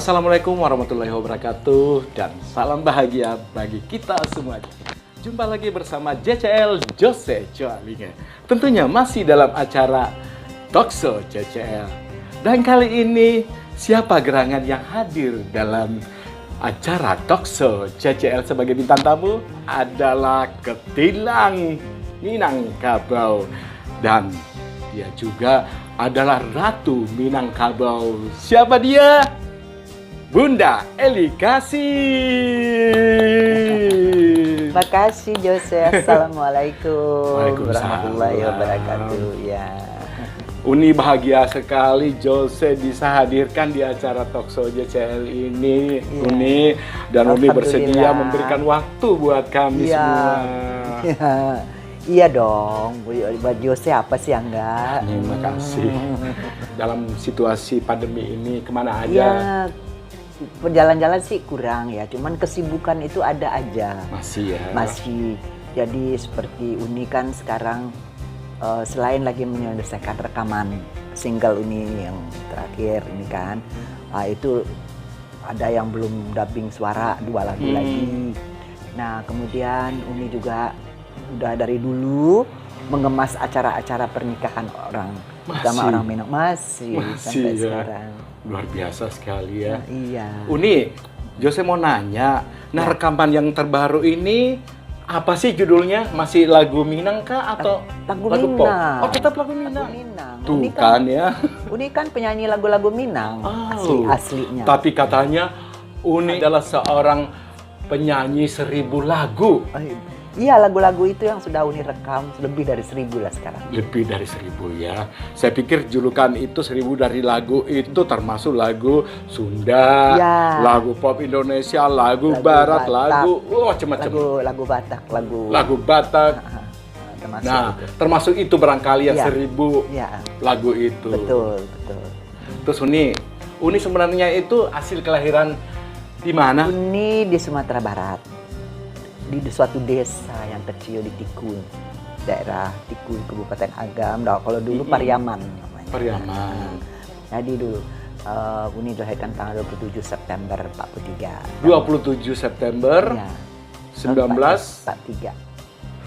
Assalamualaikum warahmatullahi wabarakatuh dan salam bahagia bagi kita semuanya. Jumpa lagi bersama JCL Jose Coalinga. Tentunya masih dalam acara Talkshow JCL. Dan kali ini siapa gerangan yang hadir dalam acara Talkshow JCL sebagai bintang tamu adalah Ketilang Minangkabau. Dan dia juga adalah Ratu Minangkabau. Siapa dia? Bunda Eli Kasih. Makasih Jose. Assalamualaikum Waalaikumsalam. warahmatullahi wabarakatuh. Ya. Uni bahagia sekali Jose bisa hadirkan di acara Talkshow JCL ini. Ya. Uni dan Uni bersedia Alhamdulillah. memberikan waktu buat kami Ya. semua. Ya. Iya dong. Buat Jose apa sih yang enggak? Terima kasih. Dalam situasi pandemi ini kemana aja? Ya. Jalan-jalan sih kurang ya. Cuman kesibukan itu ada aja. Masih ya. Masih. Jadi seperti Uni kan sekarang selain lagi menyelesaikan rekaman single Uni yang terakhir ini kan, itu ada yang belum dubbing suara 2 lagu lagi. Nah kemudian Uni juga udah dari dulu mengemas acara-acara pernikahan orang, terutama orang Minang masih sampai ya. sekarang. Luar biasa sekali ya. Nah, iya. Uni, Jose mau nanya, nah rekaman yang terbaru ini apa sih judulnya? Masih lagu Minang kah atau Lagu pop? Minang. Oh tetap lagu Minang. Lagu Minang. Tuh Uni kan ya. Uni kan penyanyi lagu-lagu Minang aslinya. Tapi katanya Uni adalah seorang penyanyi 1000 lagu. Iya, lagu-lagu itu yang sudah Uni rekam lebih dari 1000 lah sekarang. Lebih dari 1000 ya. Saya pikir julukan itu 1000 dari lagu itu termasuk lagu Sunda, Ya. lagu pop Indonesia, lagu Lagu Barat, Batak. lagu macam-macam. Lagu Batak, Lagu Batak. termasuk Nah, itu. termasuk itu barangkali yang Ya. 1000 Ya, lagu itu. betul. Terus Uni sebenarnya itu hasil kelahiran di mana? Uni di Sumatera Barat. Di suatu desa yang kecil di Tikul. Daerah Tikul, Kabupaten Agam. Nah, kalau dulu Pariaman namanya. Pariaman. Jadi dulu Uni dilahirkan tanggal 27 September 43. 27 September Ya. 1943. 43.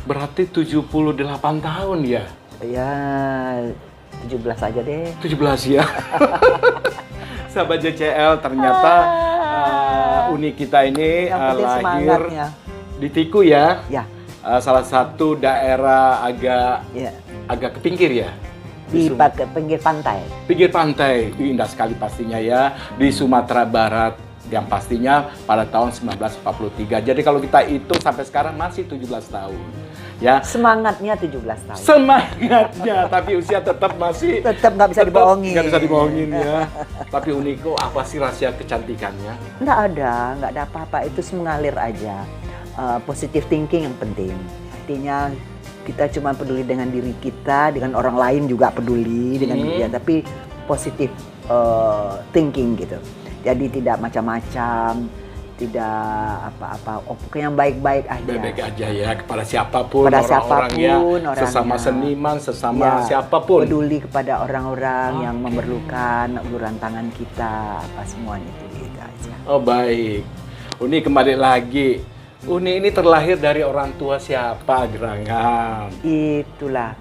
Berarti 78 tahun ya? Ya, 17 aja deh. 17 ya. Sahabat JCL, ternyata Uni kita ini Yang penting lahir semangatnya. di Tiku ya. Ya, Salah satu daerah agak ya. ke pinggir ya. Di pinggir pantai. Pinggir pantai, indah sekali pastinya ya, di Sumatera Barat yang pastinya pada tahun 1943. Jadi kalau kita hitung sampai sekarang masih 17 tahun. Ya. Semangatnya 17 tahun. Semangatnya, tapi usia tetap masih Tetap nggak bisa dibohongin. Nggak bisa dibohongin ya. Tapi Uniko, apa sih rahasia kecantikannya? Nggak ada apa-apa. Itu mengalir aja. Positive thinking yang penting. Artinya kita cuma peduli dengan diri kita, dengan orang lain juga peduli dengan dia, tapi positive thinking gitu. Jadi tidak macam-macam, tidak apa-apa, pokoknya yang baik-baik aja. Baik-baik aja ya, kepada siapapun, Pada orang-orangnya, siapapun, sesama orangnya. seniman, sesama Ya, siapapun. peduli kepada orang-orang yang memerlukan uluran tangan kita, apa semuanya itu gitu aja. Oh baik, Uni kembali lagi. Uni ini terlahir dari orang tua siapa, gerangan? Itulah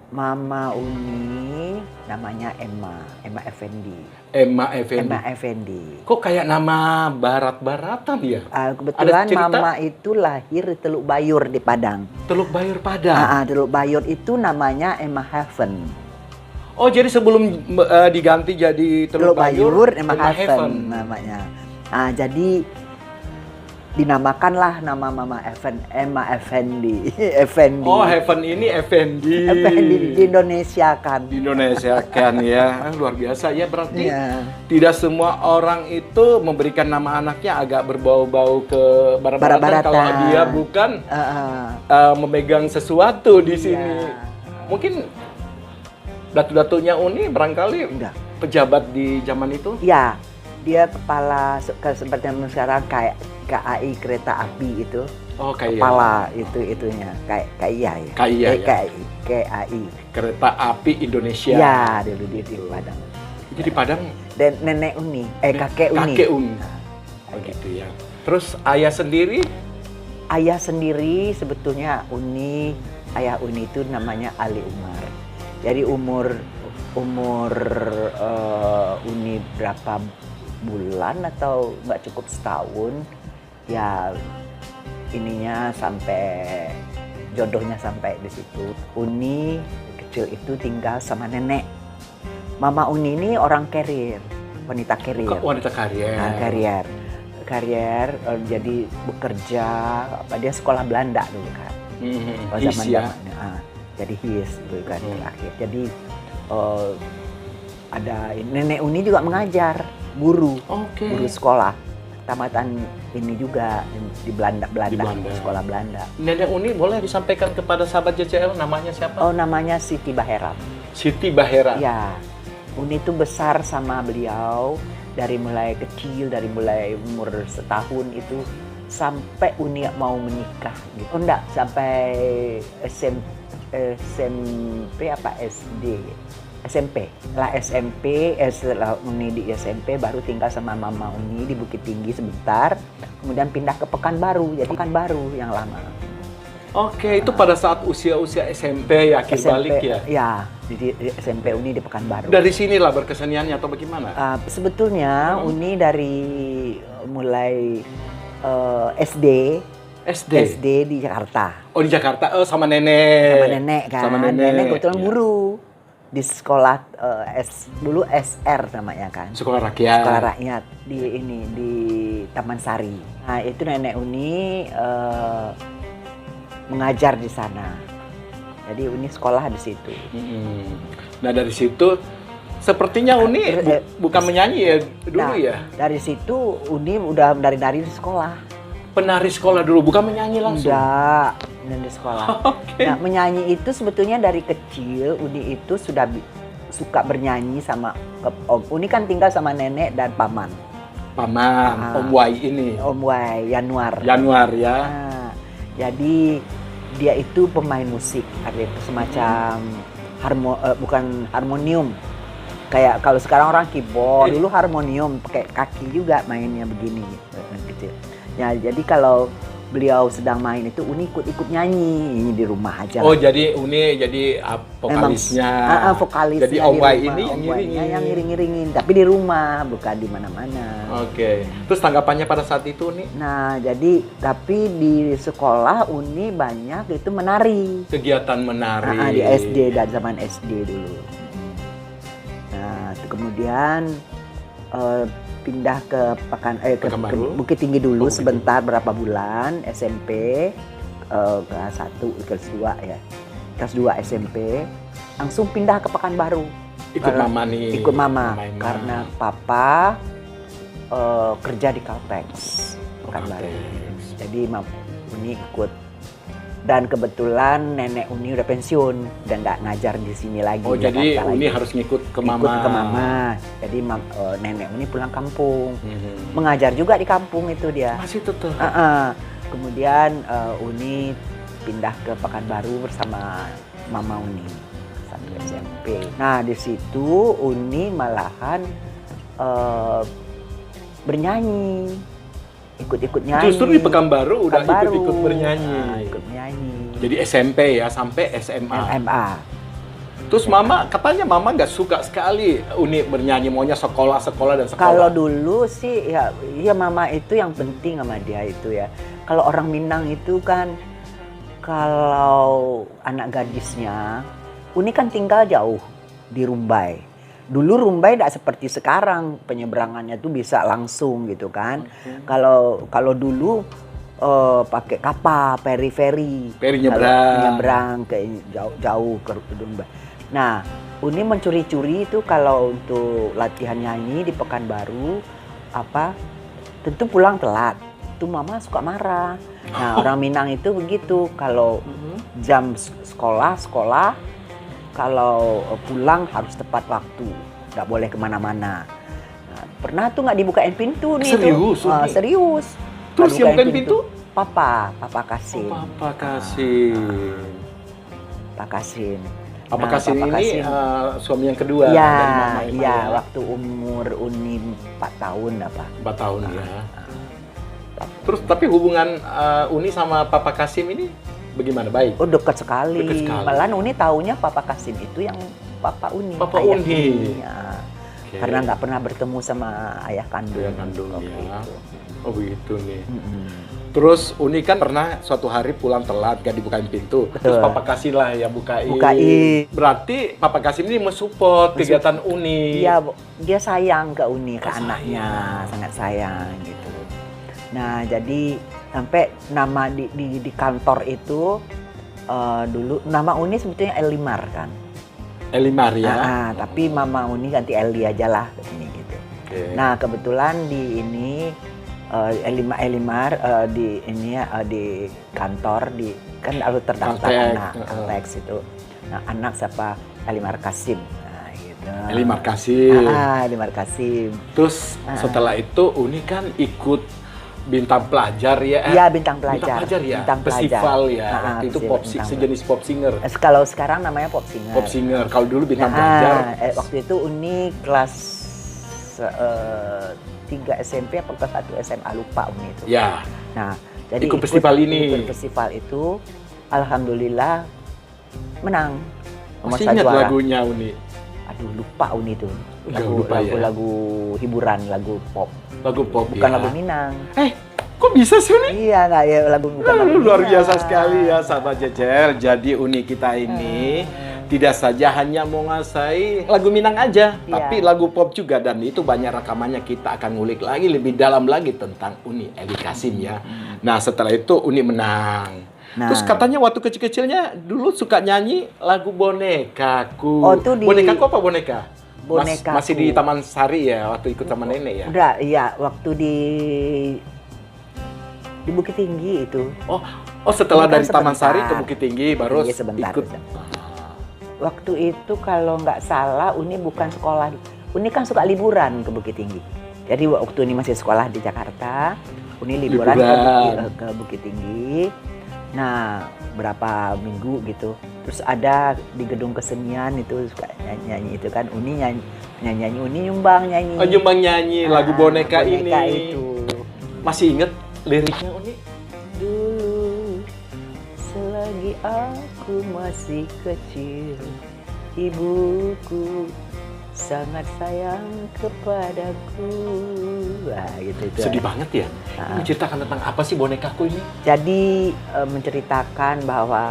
Mama Uni, namanya Emma Effendi. Emma Effendi. Emma Effendi. Kok kayak nama barat-baratan ya? Kebetulan Ada cerita? Mama itu lahir di Teluk Bayur di Padang. Teluk Bayur Padang. Teluk Bayur itu namanya Emma Heaven. Oh jadi sebelum diganti jadi Teluk Bayur, Emma Heaven namanya. Jadi dinamakanlah nama Mama Emma Effendi. Effendi. Oh Heaven ini Effendi. Effendi di Indonesia kan. Di Indonesia kan ya, luar biasa ya berarti. Iya. Tidak semua orang itu memberikan nama anaknya agak berbau-bau ke barat-baratan Barat-baratan. kalau dia bukan memegang sesuatu di sini. Mungkin datu-datunya Uni barangkali Enggak. pejabat di zaman itu. Ya, dia kepala seperti yang sekarang kayak KAI kereta api itu. Oh kayak Kepala itunya kayak KIA ya. KIA ya. KAI. Kereta Api Indonesia. Ya, dulu di Padang. Jadi Padang Dan nenek Uni, kakek Uni. kakek Uni. Oh gitu ya. Terus ayah sendiri? Ayah sendiri sebetulnya ayah Uni itu namanya Ali Umar. Jadi umur Uni berapa bulan atau nggak cukup setahun, ya ininya sampai jodohnya sampai di situ. Uni kecil itu tinggal sama nenek. Mama Uni ini orang carrier, wanita carrier. Wanita karier. Nah, karier jadi bekerja, dia sekolah Belanda dulu kan. Kalau His ya. Jadi his dulu kan terakhir. Jadi ada nenek Uni juga mengajar, guru sekolah. Tamatan ini juga di Belanda, sekolah Belanda. Nenek Uni boleh disampaikan kepada sahabat JCL namanya siapa? Oh, namanya Siti Baheram. Siti Baheram. Ya, Uni itu besar sama beliau dari mulai kecil, dari mulai umur setahun itu sampai Uni mau menikah gitu. Oh enggak, sampai SMP apa SD? SMP. Setelah Uni di SMP baru tinggal sama Mama Uni di Bukit Tinggi sebentar, kemudian pindah ke Pekanbaru. Jadi Pekanbaru yang lama. Oke, itu pada saat usia SMP ya, akhir balik ya? Ya, di SMP Uni di Pekanbaru. Dari sinilah berkeseniannya atau bagaimana? Sebetulnya Uni dari mulai SD di Jakarta. Oh di Jakarta, sama nenek. Sama nenek kan. Sama nenek kebetulan ya. guru di sekolah dulu SR namanya kan. Sekolah rakyat. Sekolah rakyat di Taman Sari. Nah itu nenek Uni mengajar di sana. Jadi Uni sekolah di situ. Nah dari situ sepertinya Uni bukan menyanyi ya dulu ya? Dari situ Uni udah dari di sekolah. Penari sekolah dulu, bukan menyanyi langsung? Enggak, di sekolah. Nah menyanyi itu sebetulnya dari kecil Uni itu sudah suka bernyanyi sama Om. Uni kan tinggal sama nenek dan paman. Om Wai ini? Om Wai, Yanuar ya. Nah, jadi dia itu pemain musik, ada semacam bukan harmonium. Kayak kalau sekarang orang keyboard, dulu harmonium pakai kaki juga mainnya begini gitu. Ya, jadi kalau beliau sedang main itu Uni ikut nyanyi di rumah aja. Oh, jadi Uni jadi vokalisnya. Vokalis. Jadi Om Wai ini yang ngiring-ngiringin, tapi di rumah, bukan di mana-mana. Oke. Terus tanggapannya pada saat itu Uni? Nah, jadi tapi di sekolah Uni banyak itu menari. Kegiatan menari. Di SD dan zaman SD dulu. Nah, kemudian pindah ke Bukit Tinggi dulu sebentar berapa bulan SMP kelas 1 kelas 2 ya. Kelas 2 SMP langsung pindah ke Pekanbaru. Ikut mama nih. Ikut mama karena papa kerja di Caltex Pekanbaru. Jadi Uni ikut. Dan kebetulan nenek Uni udah pensiun dan nggak ngajar di sini lagi. Oh jadi Uni harus ngikut ke mama. Ikut ke mama. Jadi nenek Uni pulang kampung. Mengajar juga di kampung itu dia. Masih tetap. Kemudian Uni pindah ke Pekanbaru bersama Mama Uni sampai SMP. Nah di situ Uni malahan bernyanyi. Ikut-ikut nyanyi. Justru di Pekanbaru udah ikut-ikut bernyanyi. Ikut nyanyi. Jadi SMP ya sampai SMA. Terus katanya mama nggak suka sekali Uni bernyanyi, maunya sekolah dan sekolah. Kalau dulu sih ya mama itu yang penting sama dia itu ya. Kalau orang Minang itu kan kalau anak gadisnya, Uni kan tinggal jauh di Rumbai. Dulu Rumbai tidak seperti sekarang, penyeberangannya tuh bisa langsung gitu kan. Kalau dulu pakai kapal, feri nyebrang ke jauh ke Rumbai. Nah, Uni mencuri-curi itu kalau untuk latihan nyanyi di Pekanbaru tentu pulang telat. Itu mama suka marah. Nah, orang Minang itu begitu, kalau jam sekolah kalau pulang harus tepat waktu, nggak boleh kemana-mana. Nah, pernah tuh nggak dibukain pintu nih. Serius? Serius. Terus yang bukain pintu? Papa Kasim. Papa Kasim. Pak Kasim. Papa Nah, Kasim Papa ini Kasim. suami yang kedua Ya, dari Mama Emma ya, ya. waktu umur Uni 4 tahun apa. 4 tahun ya. Terus tapi hubungan Uni sama Papa Kasim ini bagaimana? Baik? Oh, dekat sekali. Dekat sekali. Malahan Uni taunya Papa Kasim itu yang Papa Uni. Papa ayah Uni. Ya. Oke. Karena nggak pernah bertemu sama ayah kandung. Ayah kandung, waktu ya. itu. Oh begitu nih. Mm-mm. Terus Uni kan pernah suatu hari pulang telat, gak dibukain pintu. Terus Betul. Papa Kasim lah yang bukain. Bukain. Berarti Papa Kasim ini mensupport kegiatan Uni. Iya, dia sayang ke Uni, ke Oh, anaknya, sayang. sangat sayang gitu. Nah, jadi sampai nama di kantor itu dulu nama Uni sebetulnya Elimar kan. Elimar ya. Tapi Mama Uni ganti Eli aja lah ini gitu. Oke. Nah, kebetulan di ini Elimar di ini ya di kantor di kan harus terdaftar Kaltek, anak Kaltek itu. Nah, anak siapa? Elimar Kasim. Nah, gitu. Elimar Kasim. Elimar Kasim. Terus setelah itu Uni kan ikut bintang pelajar ya. Iya, bintang pelajar. Bintang pelajar ya. Bintang pelajar. Festival ya. Ah, Waktu itu festival pop bintang sejenis pop singer. Kalau sekarang namanya pop singer. Pop singer. Kalau dulu bintang pelajar. Waktu itu Uni kelas 3 SMP apa kelas 1 SMA lupa Uni itu. Ya. Nah, jadi Ikut festival ini. Ikut festival itu, alhamdulillah menang. Nomor Masih satu ingat juara. lagunya Uni? Aduh, lupa Uni itu. Udah lupa ya? Lagu hiburan, lagu pop. Lagu pop Bukan ya. lagu Minang. Kok bisa sih Uni? Iya, nggak ya lagu bukan lagu Luar Minang. biasa sekali ya sahabat JCL. Jadi Uni kita ini tidak saja hanya menguasai lagu Minang aja, Iya. tapi lagu pop juga, dan itu banyak rekamannya. Kita akan ngulik lagi lebih dalam lagi tentang Uni Eli Kasim ya. Nah, setelah itu Uni menang. Nah. Terus katanya waktu kecil-kecilnya dulu suka nyanyi lagu Bonekaku. Oh, itu di- Bonekaku apa boneka? Bonekaku. Masih di Taman Sari ya waktu ikut sama nenek ya? Udah, iya, waktu di Bukit Tinggi itu. Oh setelah Ini kan dari Taman sebentar. Sari ke Bukit Tinggi baru Iya, sebentar, ikut. sebentar. Waktu itu kalau nggak salah Uni bukan sekolah, Uni kan suka liburan ke Bukit Tinggi. Jadi waktu Uni masih sekolah di Jakarta, Uni liburan. Ke Bukit Tinggi. Nah, berapa minggu gitu. Terus ada di gedung kesenian itu suka nyanyi itu kan, Uni nyanyi Uni nyumbang nyanyi. Oh, nyumbang nyanyi lagu boneka ini. Itu. Masih inget liriknya Uni? Dulu selagi aku masih kecil, ibuku sangat sayang kepadaku. Wah, gitu itu. Sedih banget ya. Ini ceritakan tentang apa sih bonekaku ini? Jadi menceritakan bahwa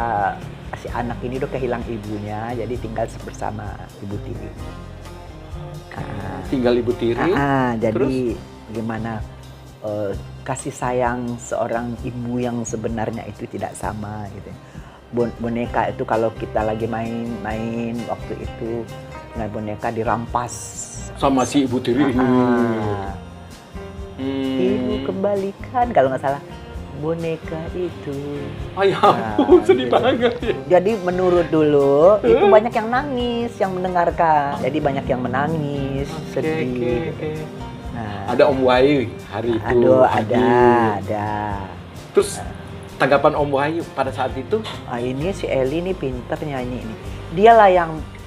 si anak ini udah kehilang ibunya, jadi tinggal bersama ibu tiri. Tinggal Ibu Tiri. Jadi gimana kasih sayang seorang ibu yang sebenarnya itu tidak sama gitu. Boneka itu kalau kita lagi main waktu itu dengan boneka dirampas Sama si Ibu Tiri ini. Ibu kembalikan kalau nggak salah boneka itu. Ya ampun, sedih gitu. banget ya. Jadi menurut dulu itu banyak yang nangis yang mendengarkan. Jadi banyak yang menangis, sedih. Oke. Nah, Ada Om Wahyu hari itu. aduh, hadir. ada. Terus tanggapan Om Wahyu pada saat itu? Ini si Eli nih pinter nyanyi ini.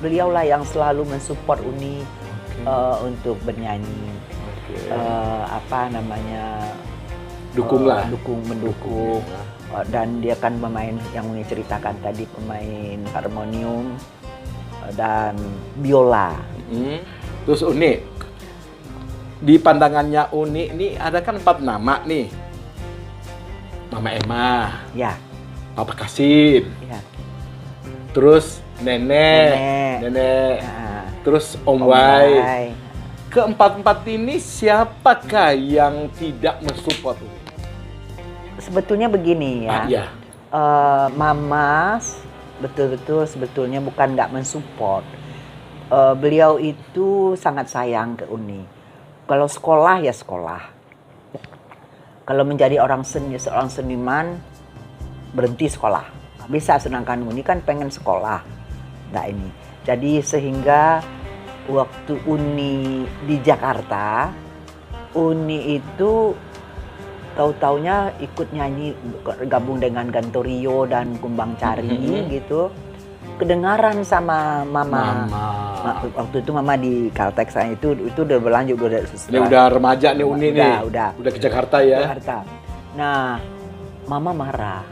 Beliaulah yang selalu mensupport Uni untuk bernyanyi. Mendukung. Dan dia kan pemain yang Uni ceritakan tadi, pemain harmonium dan biola. Terus Uni, di pandangannya Uni ini ada kan 4 nama nih. Mama Emma, Ya, Papa Kasim, ya. terus Nenek, Nah, terus Om Om Wai. Wai. Keempat-empat ini siapakah yang tidak mensupport Uni? Sebetulnya begini ya. Iya. Mama betul-betul sebetulnya bukan nggak mensupport. Beliau itu sangat sayang ke Uni. Kalau sekolah ya sekolah. Kalau menjadi seorang seniman berhenti sekolah. Bisa, sedangkan Uni kan pengen sekolah. Nggak ini. Jadi sehingga waktu Uni di Jakarta, Uni itu tahu-taunya ikut nyanyi, gabung dengan Gantorio dan Kumbang Cari gitu. kedengaran sama mama. Mama. Waktu itu mama di Caltex saya itu udah berlanjut Ini udah remaja nih Uni nih. Udah ke Jakarta ya. Jakarta. Nah, mama marah.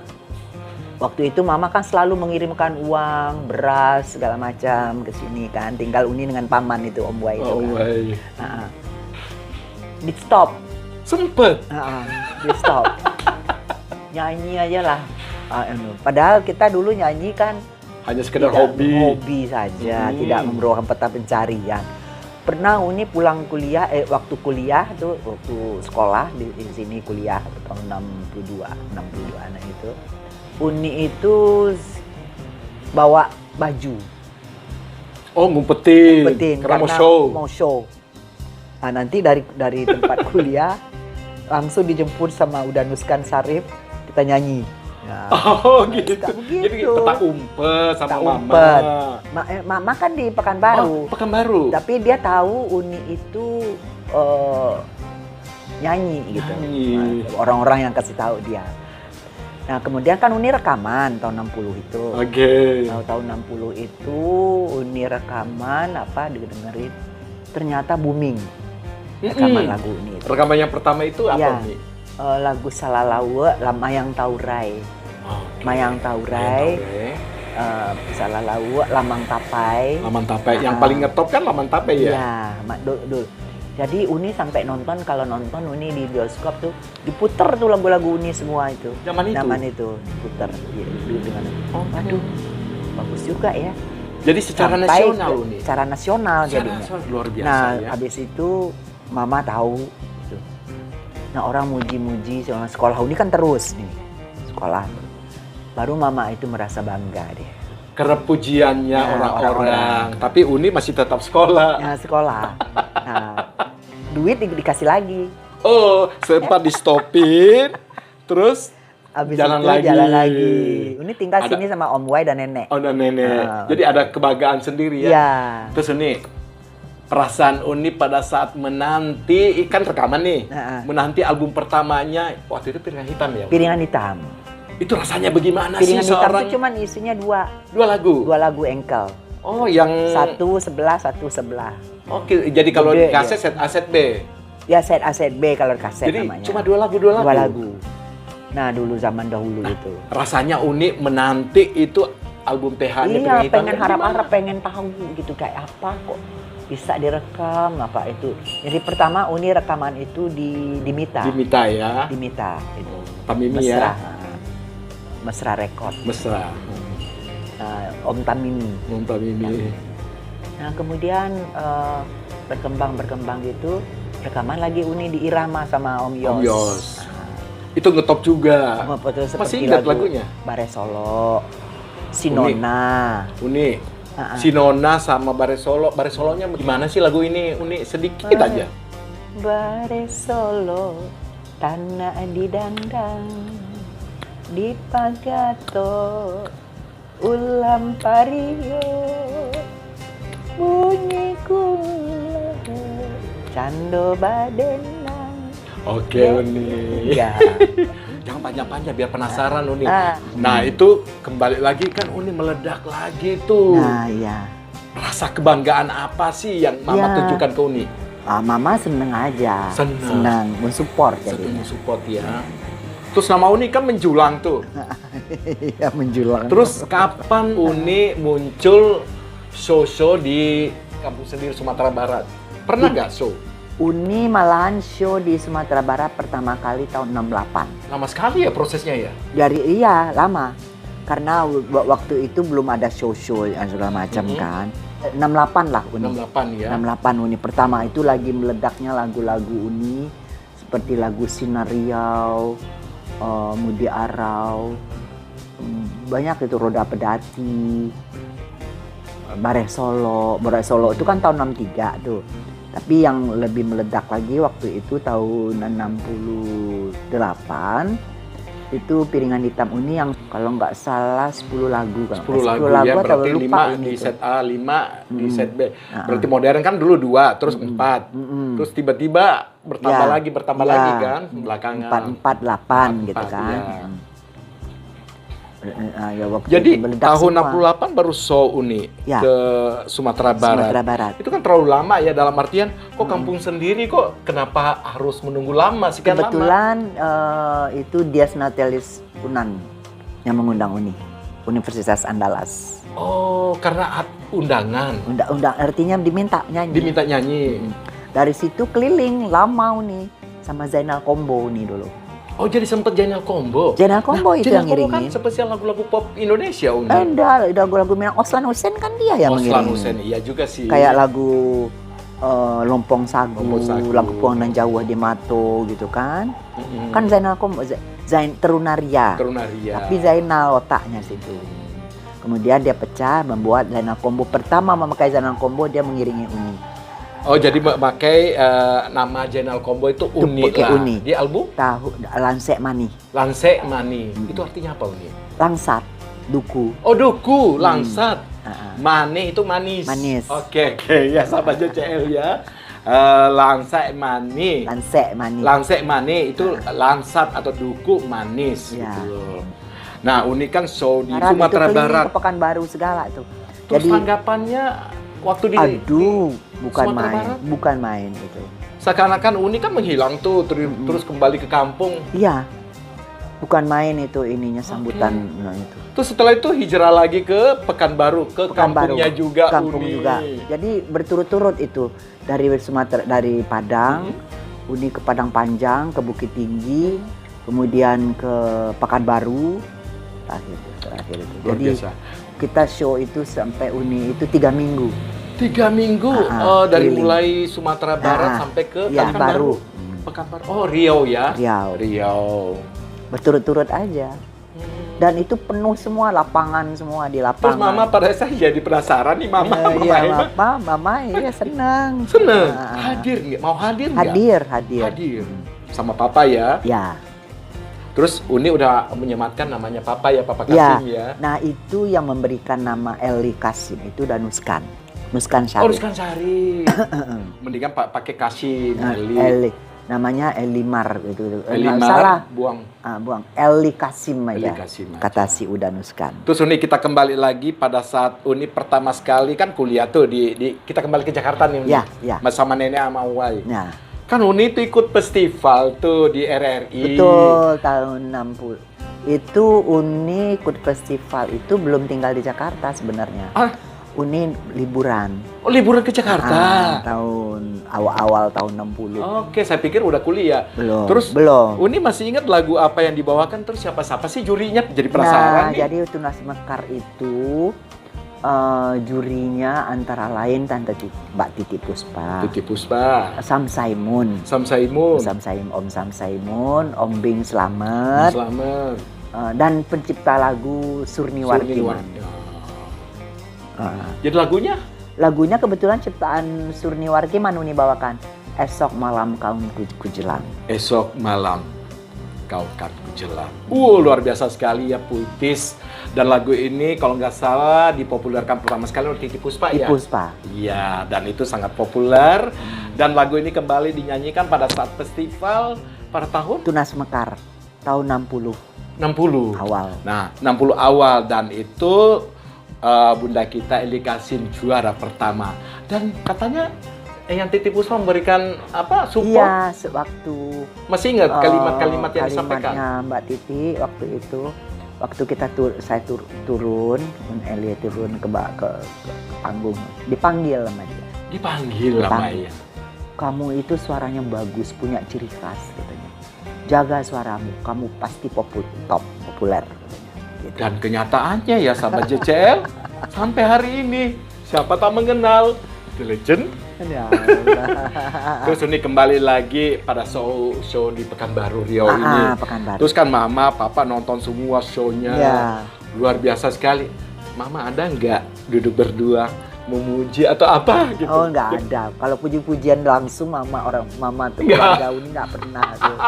Waktu itu mama kan selalu mengirimkan uang, beras segala macam ke sini kan. Tinggal Uni dengan paman itu Om Wai itu kan. Di stop. Sempet. Di stop. Nyanyi aja lah. Padahal kita dulu nyanyi kan hanya sekedar hobi saja, tidak merupakan peta pencarian. Pernah Uni pulang kuliah, waktu kuliah tuh, waktu sekolah di sini kuliah tahun 62 anak itu. Uni itu bawa baju. Oh, ngumpetin karena mau show. Nah, nanti dari tempat kuliah langsung dijemput sama Udanuskan Sarif, kita nyanyi. Ya. Oh gitu. Jadi peta umpet sama Mama kan di Pekanbaru. Oh, Pekanbaru. Tapi dia tahu Uni itu nyanyi gitu. Orang-orang yang kasih tahu dia. Nah, kemudian kan Uni rekaman tahun 60 itu. Oke. Tahun 60 itu Uni rekaman didengerin. Ternyata booming. Rekaman lagu Uni. Rekaman yang pertama itu apa nih? Lagu Salalawe, Mayang Taurai. Mayang Taurai, Salalawe, Lamang Tapai. Yang paling ngetop kan Lamang Tapai ya? Iya, Jadi Uni sampai kalau nonton Uni di bioskop tuh diputer tuh lagu-lagu Uni semua itu. Zaman itu diputer. Waduh, bagus juga ya. Jadi secara nasional Uni? Secara nasional jadinya. Luar biasa Nah, habis itu Mama tahu. Gitu. Nah, orang muji-muji sekolah Uni kan terus nih. Sekolah. Baru Mama itu merasa bangga deh. Karena pujiannya orang-orang. Tapi Uni masih tetap sekolah. Ya, sekolah. Nah, duit dikasih lagi. Oh, sempat di stopin. Terus habis jalan lagi. Uni tinggal sini sama Om Wai dan Nenek. Oh, dan Nenek. Jadi ada kebanggaan sendiri ya. Iya. Terus Uni, perasaan Uni pada saat menanti, kan rekaman nih. Menanti album pertamanya, waktu itu Piringan Hitam ya? Piringan Hitam. Itu rasanya bagaimana Piringan sih Hitam seorang? itu cuman isinya dua lagu? Dua lagu engkel. Oh, yang... Satu sebelah. Oke, jadi kalau di kaset, set A, set B? Ya, set A, set B kalau kaset jadi, namanya. Cuma dua lagu? Dua lagu. Nah, dulu zaman dahulu itu. Rasanya Uni menanti itu album PH-nya Piringan Hitam. Pengen harap-harap, pengen tahu gitu kayak apa kok bisa direkam apa itu. Jadi pertama Uni rekaman itu di Mita. Di Mita ya. Di Mita itu. Tamimi ya. Mesra Record. Mesra. Om Tamimi. Nah, kemudian berkembang gitu, rekaman lagi Uni di Irama sama Om Yos. Itu ngetop juga. Masih ingat lagunya? Bare Solo, Sinona. Uni. Sinona sama Bare Solo. Bare Solonya gimana sih lagu ini? Uni sedikit aja. Bare Solo, tanah didandang, di Pagato, ulam pario, bunyi kula, cando badenang. Oke, Uni. Ya. Jangan panjang-panjang biar penasaran Uni. Nah, itu kembali lagi kan Uni meledak lagi tuh. Nah, iya. Rasa kebanggaan apa sih yang Mama tunjukkan ke Uni? Mama seneng aja. Seneng, mensupport jadinya. Mensupport ya. Terus nama Uni kan menjulang tuh. Iya, menjulang. Terus kapan Uni muncul show-show di kampung sendiri Sumatera Barat? Pernah nggak show? Uni malahan show di Sumatera Barat pertama kali tahun 68. Lama sekali ya prosesnya ya? Iya, lama. Karena waktu itu belum ada show-show yang segala macam kan. 68 lah Uni. 68 ya? 68 Uni. Pertama itu lagi meledaknya lagu-lagu Uni. Seperti lagu Sinar Riau, Mudi Arau, banyak itu Roda Pedati, Bare Solo itu kan tahun 63 tuh. Tapi yang lebih meledak lagi waktu itu tahun 68 itu Piringan Hitam Uni yang kalau nggak salah 10 lagu kan. 10 lagu ya, berarti 5 di set A, 5 di set B. Berarti modern kan dulu 2, terus 4. Terus tiba-tiba bertambah lagi kan belakangan. 4, 8 gitu kan. Ya. Ya, waktu Jadi itu meledak tahun semua. 68 baru show Uni Ya. ke Sumatera Barat. Sumatera Barat. Itu kan terlalu lama ya, dalam artian kok kampung sendiri kok kenapa harus menunggu lama sekian lama? Kebetulan itu Dias Natalis Unan yang mengundang Universitas Andalas. Oh, karena undangan. Undang artinya diminta nyanyi. Diminta nyanyi. Dari situ keliling lama Uni sama Zainal Combo Uni dulu. Oh, jadi sempet Jainal Combo. Jainal Combo itu Jainal yang Combo kan ngiringin. spesial lagu-lagu pop Indonesia, Uni. Ada lagu-lagu Minang Oslan Hussein kan dia yang Oslan mengiringi. Hussein, iya juga sih. Kayak lagu Lompong Sagu, Lompong Sagu. lagu Puang dan Jawa di Mato gitu kan. Mm-mm. Kan Zainal Combo, Terunaria. Terunaria. Tapi Zainal otaknya situ. Kemudian dia pecah membuat Zainal Combo. Pertama memakai Zainal Combo dia mengiringi Uni. Oh, jadi pakai nama Jainal Combo itu Uni pakai lah. Uni. Di album Tahu Lansek Mani, Lansek Mani. Itu artinya apa, Uni? Langsat, Duku. Oh, duku, langsat. Ah, Mani itu manis. Manis. Oke, ya sahabat JCL ya. Lansek Mani. Lansek Mani. Lansek Mani itu lansat atau duku manis Ya. gitu. Nah, Uni kan show di Barat, Sumatera itu keliling Barat. ke Pekanbaru segala tuh. Terus Jadi tanggapannya waktu di aduh, bukan Sumatera main, Barat? bukan main itu. Seakan-akan Uni kan menghilang tuh, terus kembali ke kampung. Iya. Bukan main itu ininya sambutan nah, itu. Terus setelah itu hijrah lagi ke Pekanbaru, ke Pekanbaru, kampungnya juga kampung Uni. juga. Jadi berturut-turut itu dari Sumatera, dari Padang, Uni ke Padang Panjang, ke Bukit Tinggi, kemudian ke Pekanbaru, terakhir itu. Luar Jadi biasa. kita show itu sampai Uni itu 3 minggu. 3 minggu dari keliling. mulai Sumatera Barat sampai ke ya, Pekanbaru. baru. Pekanbaru. Oh, Riau ya. Riau. Riau. Berturut-turut aja. Dan itu penuh semua lapangan semua di Terus lapangan. Mama pada saya jadi penasaran nih Mama. Iya, Mama iya senang. Seneng. Ah, Hadir nggak? Mau hadir nggak? hadir. Hadir. Sama Papa ya. Ya. Terus Uni udah menyematkan namanya Papa ya, Papa Ya. Kasim ya. Nah, itu yang memberikan nama Eli Kasim itu dan Nuskan Syarif. Oh, Ruskan Syarif. Mendingan pakai Kasim, Eli. Eli. Namanya Elimar gitu. Elimar, Salah. buang. Buang. Eli Kasim Eli aja. Kasim aja. Kata si Uda Nuskan. Terus Uni kita kembali lagi pada saat Uni pertama sekali kan kuliah tuh kita kembali ke Jakarta nih Uni. Ya, ya. Sama nenek sama Uwai. Nah, Kan Uni itu ikut festival tuh di RRI. betul tahun 60. Itu Uni ikut festival itu belum tinggal di Jakarta sebenarnya. Ah, Uni liburan. oh, liburan ke Jakarta. Tahun awal tahun 60. Oke, saya pikir udah kuliah. Belum. Terus belum. Uni masih ingat lagu apa yang dibawakan? Terus siapa-siapa sih jurinya? Jadi penasaran Nah, nih. jadi Tunas Mekar itu jurinya antara lain Mbak Titi Puspa, Titi Puspa, Sam Saimun, Sam Saimun, Om Sam Saimun, Om Bing Slamet, Selamat, dan pencipta lagu Surni Warkiman. Jadi lagunya? Lagunya kebetulan ciptaan Surni Warkiman Uni bawakan. Esok malam kau kujelang. Esok malam kau kan kujelang. Luar biasa sekali ya, puitis. Dan lagu ini kalau nggak salah dipopulerkan pertama sekali oleh Titi Puspa ya? Titi Puspa. Iya, dan itu sangat populer. Dan lagu ini kembali dinyanyikan pada saat festival pada tahun Tunas Mekar tahun 60 awal. Nah, 60 awal dan itu Bunda kita Eli Kasim juara pertama. Dan katanya yang Titi Puspa memberikan apa support? Iya, sewaktu Masih ingat kalimat-kalimat yang disampaikan? kalimatnya Mbak Titi waktu itu, waktu kita saya turun, Eli turun ke panggung, dipanggil sama dia. Dipanggil namanya. Kamu itu suaranya bagus, punya ciri khas katanya. Jaga suaramu, kamu pasti populer. Gitu. Dan kenyataannya ya sahabat JCL, sampai hari ini siapa tak mengenal The Legend. Ya Allah. Terus ini kembali lagi pada show di Pekanbaru Riau ini. Pekanbaru. Terus kan Mama, Papa nonton semua show-nya. Ya. Luar biasa sekali. Mama ada nggak duduk berdua memuji atau apa gitu? Oh, nggak ada. Kalau puji-pujian langsung Mama tuh keluarga Uni nggak pernah tuh.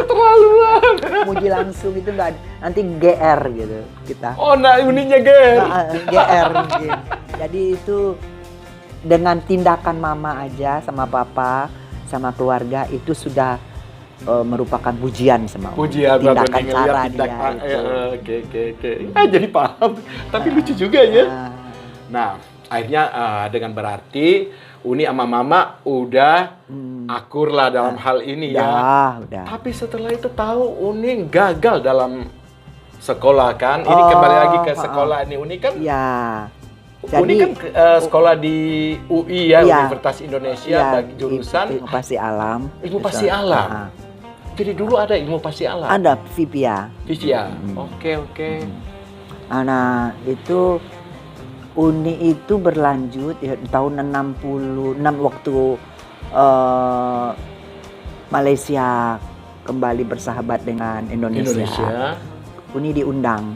Keterlaluan. Puji langsung itu nggak ada. Nanti GR gitu kita. Oh, nah Uninya Ger. GR mungkin. Jadi itu dengan tindakan Mama aja sama Papa sama keluarga itu sudah merupakan pujian sama Uni. Pujian Tindakan Uni cara ngeliat dia tindak- itu. Oke. Jadi paham. Tapi lucu juga ya. Ah, Nah, akhirnya dengan berarti Uni sama Mama udah akur lah dalam hal ini ya. udah. Tapi setelah itu tahu Uni gagal dalam sekolah kan. Ini kembali lagi ke sekolah ini. Uni kan Ya. Uni kan sekolah di UI ya, Iya. Universitas Indonesia ya, bagi jurusan ilmu pasti alam. ilmu pasti alam. Ah, Jadi dulu ada ilmu pasti alam. ada VIPIA. Fisika. Oke. Nah, itu Uni itu berlanjut ya, di tahun 66 waktu Malaysia kembali bersahabat dengan Indonesia. Uni diundang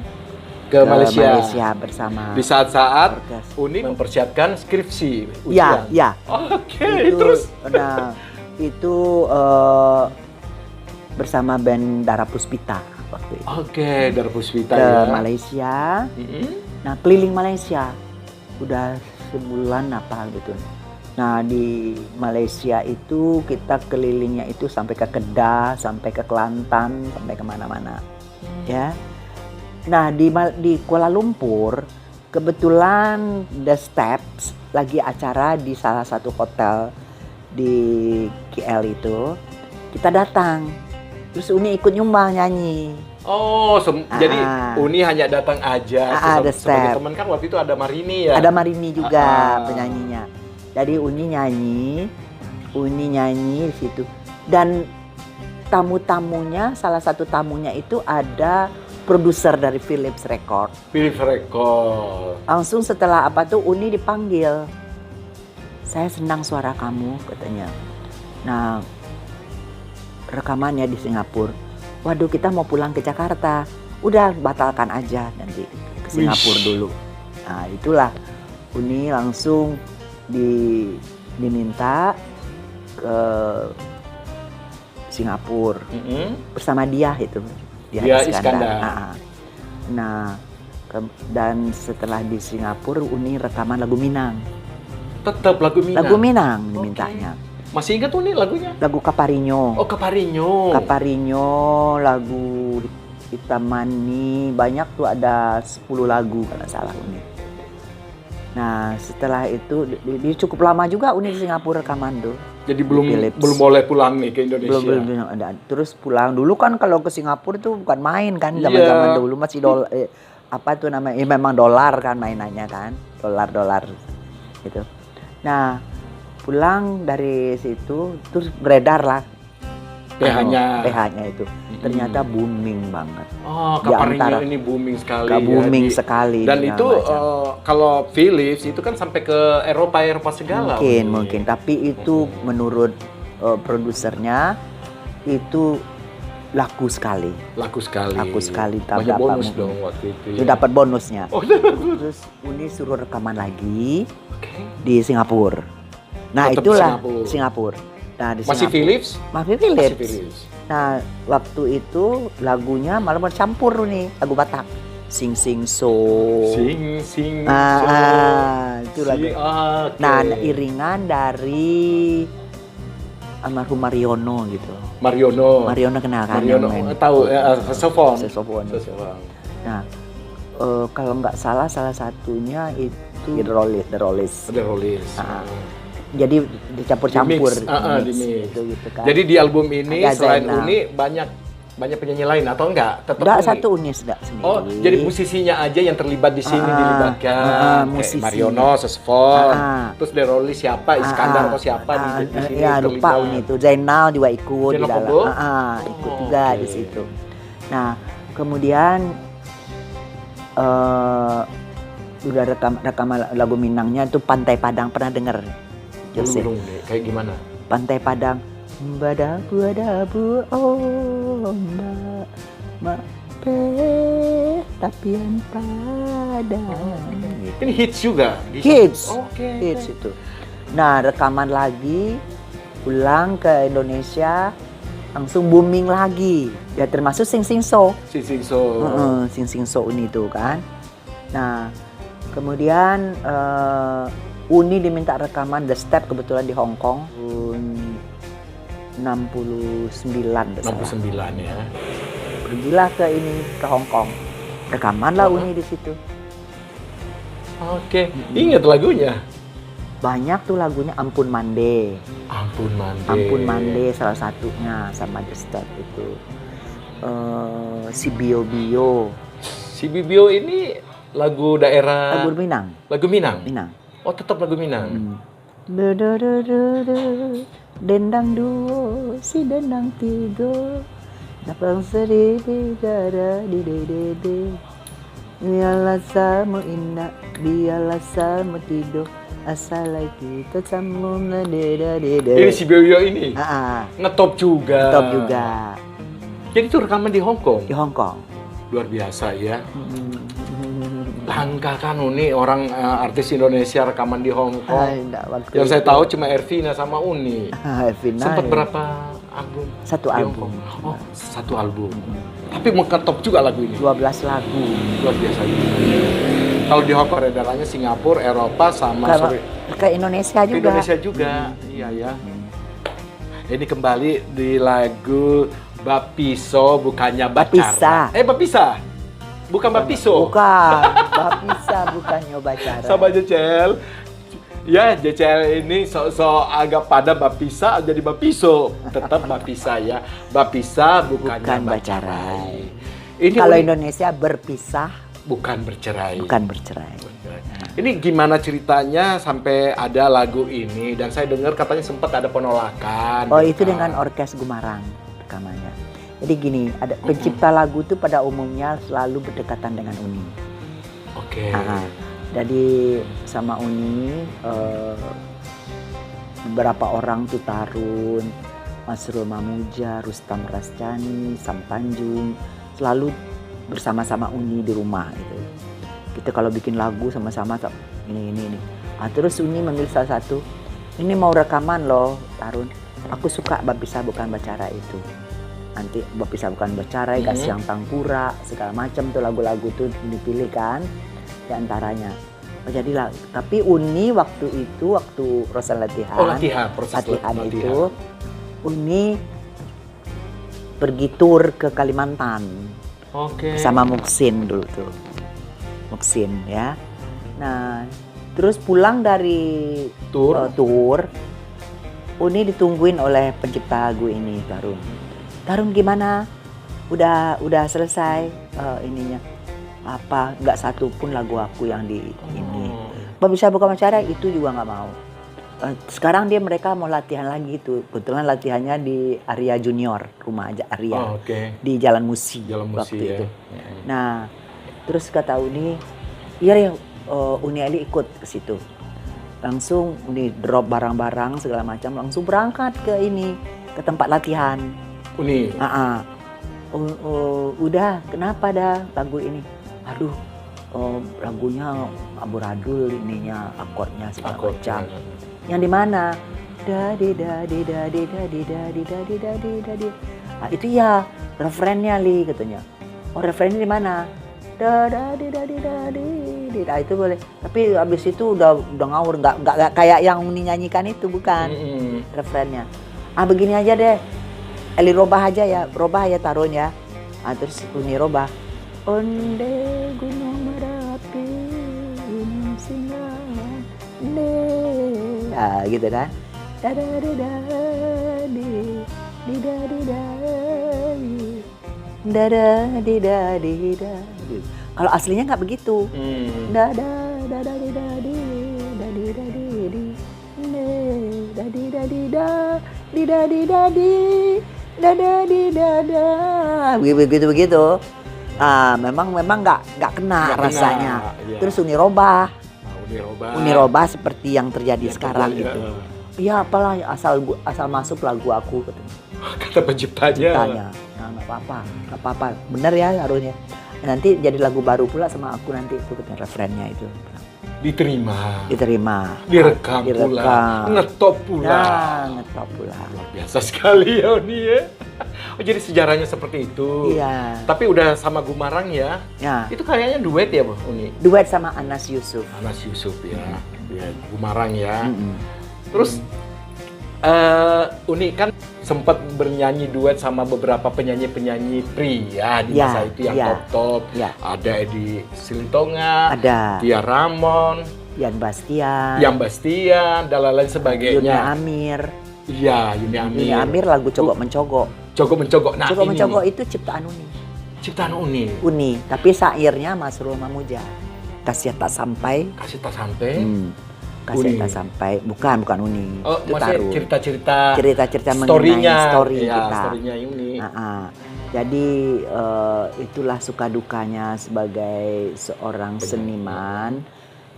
Ke Malaysia. bersama. Di saat-saat Orkes. Uni mempersiapkan skripsi Ya, ujian. ya. Oke, Itu, terus nah, itu bersama band Dara Puspita waktu itu oke, Darpuspita ke ya. Malaysia. Mm-mm. Nah, keliling Malaysia udah sebulan apa gitu. Nah, di Malaysia itu kita kelilingnya itu sampai ke Kedah, sampai ke Kelantan, sampai kemana-mana, ya. Nah, di Kuala Lumpur kebetulan The Steps lagi acara di salah satu hotel di KL itu. Kita datang, terus Uni ikut nyumbang nyanyi. Oh, jadi Uni hanya datang aja The sebagai Step. teman kan waktu itu ada Marini ya. Ada Marini juga Ah. penyanyinya. Jadi Uni nyanyi di situ. Dan tamu-tamunya, salah satu tamunya itu ada produser dari Philips Record. Philips Record. Langsung setelah apa tuh Uni dipanggil. Saya senang suara kamu katanya. Nah, rekamannya di Singapura. Waduh, kita mau pulang ke Jakarta. Udah batalkan aja nanti ke Singapura dulu. Nah, itulah Uni langsung diminta ke Singapura bersama dia itu. Dia Iskandar. Nah, dan setelah di Singapura Uni rekaman lagu Minang. Tetap lagu Minang. Lagu Minang dimintanya. Masih ingat Uni lagunya? Lagu Kaparinyo. Oh, Kaparinyo. Kaparinyo, lagu Hitamani, banyak tuh ada 10 lagu kalau nggak salah Uni. Nah, setelah itu dia cukup lama juga Uni di Singapura rekaman tuh. Jadi belum Philips. boleh pulang nih ke Indonesia. Belum ada. Terus pulang dulu kan kalau ke Singapura tuh bukan main kan Iya. zaman-zaman dulu masih apa tuh namanya? Memang dolar kan mainannya kan. Dolar gitu. Nah, pulang dari situ terus beredar lah PH-nya itu. Ternyata booming banget. Oh, Di Kaparinyo antara- ini booming sekali. Booming ya, sekali. Dan segala itu macam. kalau Philips itu kan sampai ke Eropa segala. Mungkin. Tapi itu menurut produsernya itu laku sekali. Laku sekali. Tahu Banyak dapat bonus mungkin. dong waktu itu. Itu dapat bonusnya. Oh, Terus Uni suruh rekaman lagi oke. di Singapura. Nah, Tetap di itulah Singapura. Singapura. Nah, di Masih Singapura. Philips? Masih Masih Philips. Philips. Nah, waktu itu lagunya malah bercampur nih, lagu Batak. Sing sing so. Sing so. Itu lagu. Oke. Nah, iringan dari almarhum Mariono gitu. Mariono kenal kan? Mariono yang main tahu saxophone. saxophone. Saxophone. Nah, kalau nggak salah satunya itu The Rollies. Ada Rollies. Nah, jadi dicampur-campur, Di-mix. gitu kan. Jadi di album ini Ada selain Zainal. Uni banyak penyanyi lain atau enggak? Tetap Enggak, Uni? satu Uni sendiri. Oh, jadi musisinya aja yang terlibat di sini dilibatkan. Kayak musisi. Mariono, saxophone. Ah. Terus The Rollies siapa? Iskandar atau siapa di sini Ya, lupa terlibat. Uni itu. Zainal juga ikut di Zainal dalam. Kobo? Ikut Oh, juga oke. di situ. Nah, kemudian udah rekaman lagu Minangnya itu Pantai Padang, pernah dengar? Jose. Belum deh, kayak gimana? Pantai Padang. Badabu oh mbak mape tapian padang. Gitu. Ini hits juga. Hits. Oke. Hits itu. Nah, rekaman lagi, pulang ke Indonesia, langsung booming lagi. Ya termasuk Sing Sing So. Sing So. Sing Sing So Uni itu kan. Nah, kemudian Uni diminta rekaman The Step kebetulan di Hong Kong. 69 bersalah. 69 ya. Pergilah ke Hong Kong. Rekaman lah Uni di situ. Oke, ingat lagunya? Banyak tuh lagunya, Ampun Mande. Ampun Mande. Ampun Mande salah satunya sama The Start itu. Si Bio Bio. Si Bibio ini lagu daerah... Lagu Minang. Lagu Minang? Minang. Oh, tetap lagu Minang? Dendang duo, si dendang tiga. Napang seribu darah di dede. Biarlah sama indah, biarlah sama tidur. Asal kita sambung deda. Ini si Bibio ini? Ngetop juga? Ngetop juga. Jadi itu rekaman di Hong Kong? Di Hong Kong. Luar biasa ya. Langka kan Uni orang artis Indonesia rekaman di Hong Kong. Yang saya tahu cuma Ervina sama Uni. Ervina. Sempat berapa album? Satu album. Oh, satu album. Tapi mengetop juga lagu ini. 12 lagu. Luar biasa. Kalau di Hong Kong peredarannya Singapura, Eropa sama ke Indonesia juga. Ke Indonesia juga. Iya ya. Ini kembali di lagu Bapiso bukannya Bacara. Bapisa. Bukan Bapiso. Bukan. Bapisa bukannya Bacara. Sama JCL. Ya, JCL ini sok-sok agak pada Bapisa jadi Bapiso. Tetap Bapisa ya. Bapisa bukan Bacara. Ini kalau Indonesia berpisah bukan bercerai. Bukan bercerai. Ini gimana ceritanya sampai ada lagu ini? Dan saya dengar katanya sempat ada penolakan. Oh, itu dengan Orkes Gumarang rekamannya. Jadi gini, ada pencipta lagu itu pada umumnya selalu berdekatan dengan Uni. Oke. Jadi sama Uni beberapa orang tuh Tarun, Masrul Mamuja, Rustam Rascani, Sam Tanjung selalu bersama-sama Uni di rumah itu. Kita kalau bikin lagu sama-sama ini. Terus Uni memilih salah satu, ini mau rekaman loh Tarun. Aku suka Bapisa bukan Bacara itu. Nanti Bapisa bukan Bacara, Kasih Yang Tangkura, segala macam tuh lagu-lagu tuh dipilih kan di antaranya. Jadilah, tapi Uni waktu Rosan latihan. Latihan itu Uni pergi tur ke Kalimantan. Oke. Sama Muksin dulu tuh. Muksin ya. Nah, terus pulang dari tour Uni ditungguin oleh pencipta lagu ini, Tarun gimana? Udah selesai ininya. Apa? Nggak satu pun lagu aku yang di ini. Bisa buka Bacara itu juga nggak mau. Sekarang mereka mau latihan lagi tuh. Kebetulan latihannya di Arya Junior, rumah aja Arya. Di Jalan Musi waktu itu. Nah, terus kata Uni, iya Uni Eli ikut ke situ. Langsung Uni drop barang-barang segala macam, langsung berangkat ke tempat latihan. Uni. Udah, kenapa dah lagu ini? Aduh, lagunya amburadul ininya, akordnya segala macam. Yang di mana? Dadi. Itu ya referennya katanya. Oh, referennya di mana? Dadi. Nah, itu boleh. Tapi abis itu udah ngawur, nggak kayak yang Uni nyanyikan itu, bukan referennya. Begini aja deh. Eli robah ya Tarun ya. Terus Uni robah. Onde gunung Merapi, gunung Singa, gitu kan. Kalau aslinya nggak begitu. Begitu. Memang nggak kena rasanya. Iya. Terus Uni robah seperti yang terjadi sekarang itu. Iya, apalah asal masuk lagu aku kata penciptanya. Nggak apa-apa. Bener ya harusnya. Nanti jadi lagu baru pula sama aku nanti itu referennya itu. Diterima. Direkam. Ngetop pula. Luar biasa sekali ya Uni ya. Oh, jadi sejarahnya seperti itu. Iya. Tapi udah sama Gumarang ya. Itu kayaknya duet ya, Bu Uni? Duet sama Anas Yusuf ya. Ya, Gumarang ya. Terus Uni kan sempat bernyanyi duet sama beberapa penyanyi-penyanyi pria di masa itu yang top-top. Ya. Ada Edi Silitonga, Ada Tia Ramon, Yan Bastian, Yang Bastian, dan lain-lain sebagainya. Yuni Amir. Iya, Yuni Amir. Yuni Amir lagu Cogok Mencogok. Cogok Mencogok. Nah, Cogok ini Mencogok itu ciptaan Uni. ciptaan Uni. Uni, tapi syairnya Masrul Mamuja. Kasih tak sampai. Kasih tak sampai. Kasih Uni. tak sampai. Bukan Uni. Oh, Itu maksudnya Tarun. cerita-cerita mengenai story ya, kita. story-nya Uni. Jadi itulah suka dukanya sebagai seorang seniman.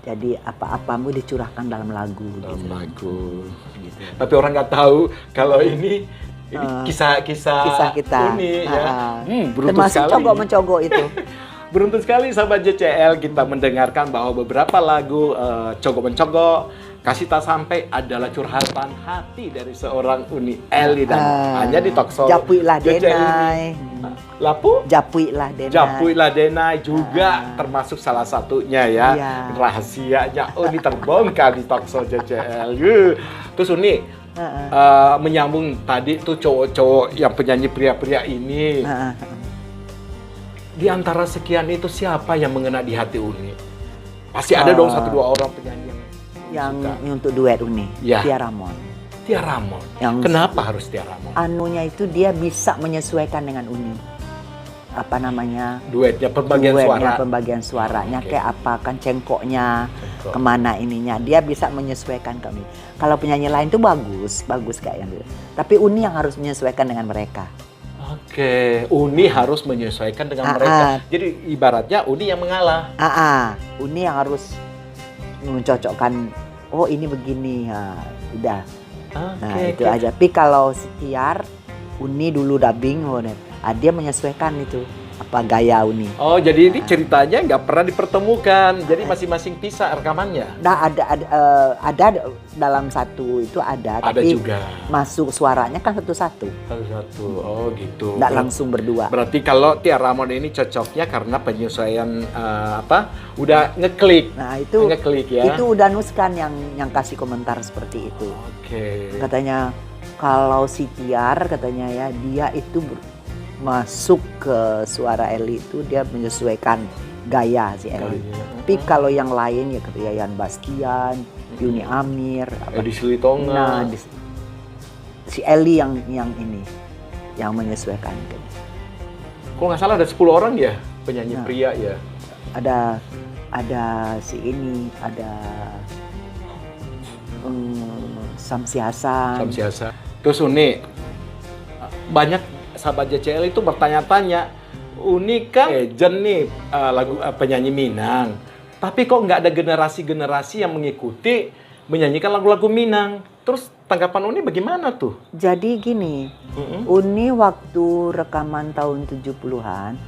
Jadi apa-apamu dicurahkan dalam lagu. Dalam gitu. lagu. Gitu. Tapi orang nggak tahu kalau ini kisah kita. Uni ya. Beruntung Termasuk sekali. Cogok Mencogok itu. Beruntung sekali sahabat JCL kita mendengarkan bahwa beberapa lagu Cogok Mencogok, Kasih Tak Sampai adalah curhatan hati dari seorang Uni Eli dan hanya di Talkshow Japuilah JCL Denai. ini. Lapu? Japuilah Denai. Japuilah Denai juga termasuk salah satunya ya. Iya. Rahasianya Uni terbongkar di Talkshow JCL. Terus Uni menyambung tadi tuh cowok-cowok yang penyanyi pria-pria ini. Di antara sekian itu siapa yang mengena di hati Uni? Pasti ada dong 1-2 orang penyanyi yang suka. untuk duet Uni. Ya. Tia Ramon. Tia Ramon. Yang Kenapa harus Tia Ramon? Anunya itu dia bisa menyesuaikan dengan Uni. Apa namanya? Duetnya, pembagian suaranya Oke. kayak apa kan cengkoknya, Cengkok. kemana ininya. Dia bisa menyesuaikan kami. Kalau penyanyi lain tuh bagus kayak yang gitu. Tapi Uni yang harus menyesuaikan dengan mereka. Oke, Uni harus menyesuaikan dengan mereka. Jadi ibaratnya Uni yang mengalah. Uni yang harus mencocokkan. Oh ini begini, udah. Nah itu aja. Tapi kalau si Tiar, Uni dulu dubbing, dia menyesuaikan itu apa gaya Uni. Oh jadi ini ceritanya nggak pernah dipertemukan. Jadi masing-masing pisah rekamannya. Nah ada dalam satu itu ada tapi juga. Masuk suaranya kan satu-satu. Satu-satu. Oh gitu. Nggak langsung berdua. Berarti kalau Tia Ramon ini cocoknya karena penyesuaian udah ngeklik. Nah itu ngeklik ya. Itu udah Nuskan yang kasih komentar seperti itu. Oke. Katanya kalau si Tiar katanya ya dia itu masuk ke suara Eli itu dia menyesuaikan gaya si Eli. Tapi kalau yang lain ya kayak Yan Bastian, Yuni Amir, Edi Silitonga. Nah, si Eli yang ini yang menyesuaikan. Kalau nggak salah ada 10 orang ya penyanyi pria ya. Ada si ini, ada Samsi Hasan. Terus Uni, banyak sahabat JCL itu bertanya-tanya, Uni kan legend nih penyanyi Minang, tapi kok nggak ada generasi-generasi yang mengikuti menyanyikan lagu-lagu Minang. Terus tanggapan Uni bagaimana tuh? Jadi gini, Uni waktu rekaman tahun 70-an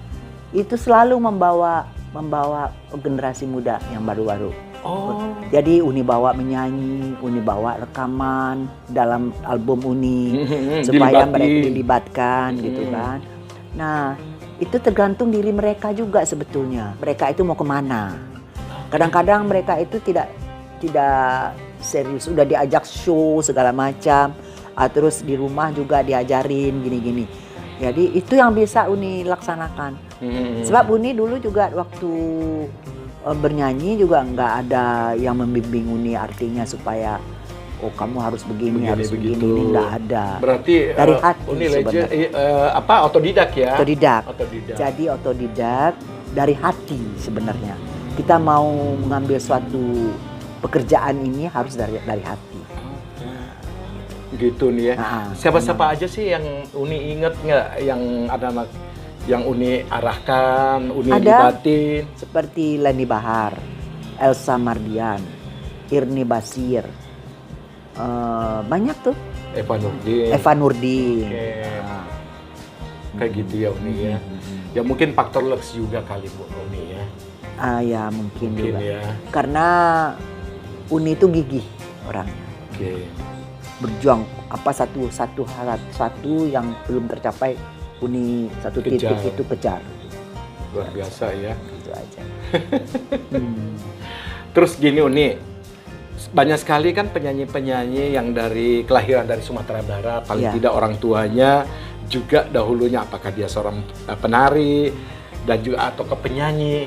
itu selalu membawa generasi muda yang baru-baru. Oh. Jadi Uni bawa menyanyi, Uni bawa rekaman dalam album Uni supaya mereka dilibatkan gitu kan. Nah itu tergantung diri mereka juga sebetulnya. Mereka itu mau kemana? Kadang-kadang mereka itu tidak serius. Udah diajak show segala macam, terus di rumah juga diajarin gini-gini. Jadi itu yang bisa Uni laksanakan. Sebab Uni dulu juga waktu bernyanyi juga nggak ada yang membimbing Uni artinya supaya kamu harus begini harus begini, ini nggak ada. Berarti dari hati Uni sebenarnya. Otodidak ya? Otodidak. Jadi otodidak dari hati sebenarnya. Kita mau mengambil suatu pekerjaan ini harus dari hati. Gitu nih ya. Siapa-siapa aja sih yang Uni inget nggak yang anak-anak yang Uni arahkan, Uni libatin? Seperti Leni Bahar, Elsa Mardian, Irni Basir, banyak tuh. Eva Nurdin. Kayak gitu ya Uni ya. Ya mungkin faktor lux juga kali Bu Uni ya. Ya mungkin juga. Ya. Karena Uni itu gigih orangnya. Berjuang satu yang belum tercapai. Uni satu titik itu kejar. Luar biasa ya. Itu aja. Terus gini Uni, banyak sekali kan penyanyi-penyanyi yang dari kelahiran dari Sumatera Barat, paling Iya. tidak orang tuanya juga dahulunya apakah dia seorang penari dan juga atau ke penyanyi.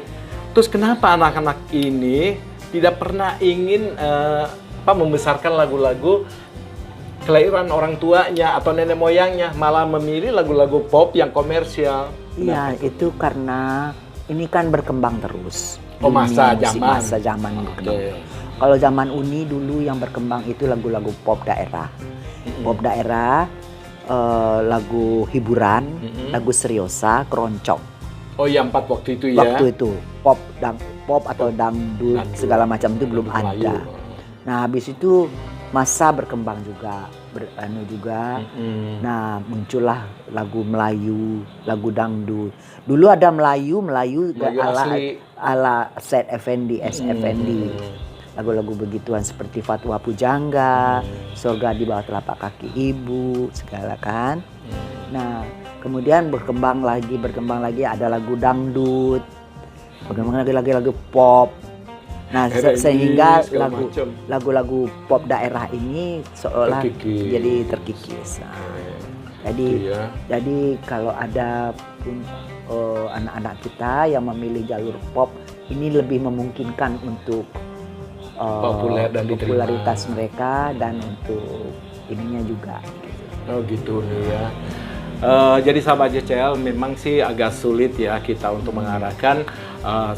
Terus kenapa anak-anak ini tidak pernah ingin membesarkan lagu-lagu kelahiran orang tuanya atau nenek moyangnya, malah memilih lagu-lagu pop yang komersial? Iya, itu karena ini kan berkembang terus. Oh, masa Dunia musik, zaman. Masa zaman Oke. berkembang. Kalau zaman Uni dulu yang berkembang itu lagu-lagu pop daerah. Pop daerah, lagu hiburan, lagu seriosa, keroncong. Oh iya, 4 waktu itu ya. Waktu itu pop atau dangdut segala macam itu belum Melayu. ada. Nah, habis itu masa berkembang juga, Nah, muncullah lagu Melayu, lagu dangdut. Dulu ada Melayu asli. ala Said Effendi, S. Effendi. Lagu-lagu begituan seperti Fatwa Pujangga, Surga di Bawah Telapak Kaki Ibu, segala kan. Nah, kemudian berkembang lagi ada lagu dangdut, berkembang lagi lagu pop. Nah, R&B, sehingga segala macam. lagu-lagu pop daerah ini seolah Terkikis. jadi terkikis. Nah, Itu ya. jadi kalau ada anak-anak kita yang memilih jalur pop, ini lebih memungkinkan untuk Populer dan diterima. popularitas mereka dan untuk ininya juga. Oh gitu nih ya. Jadi sahabat JCL memang sih agak sulit ya kita untuk mengarahkan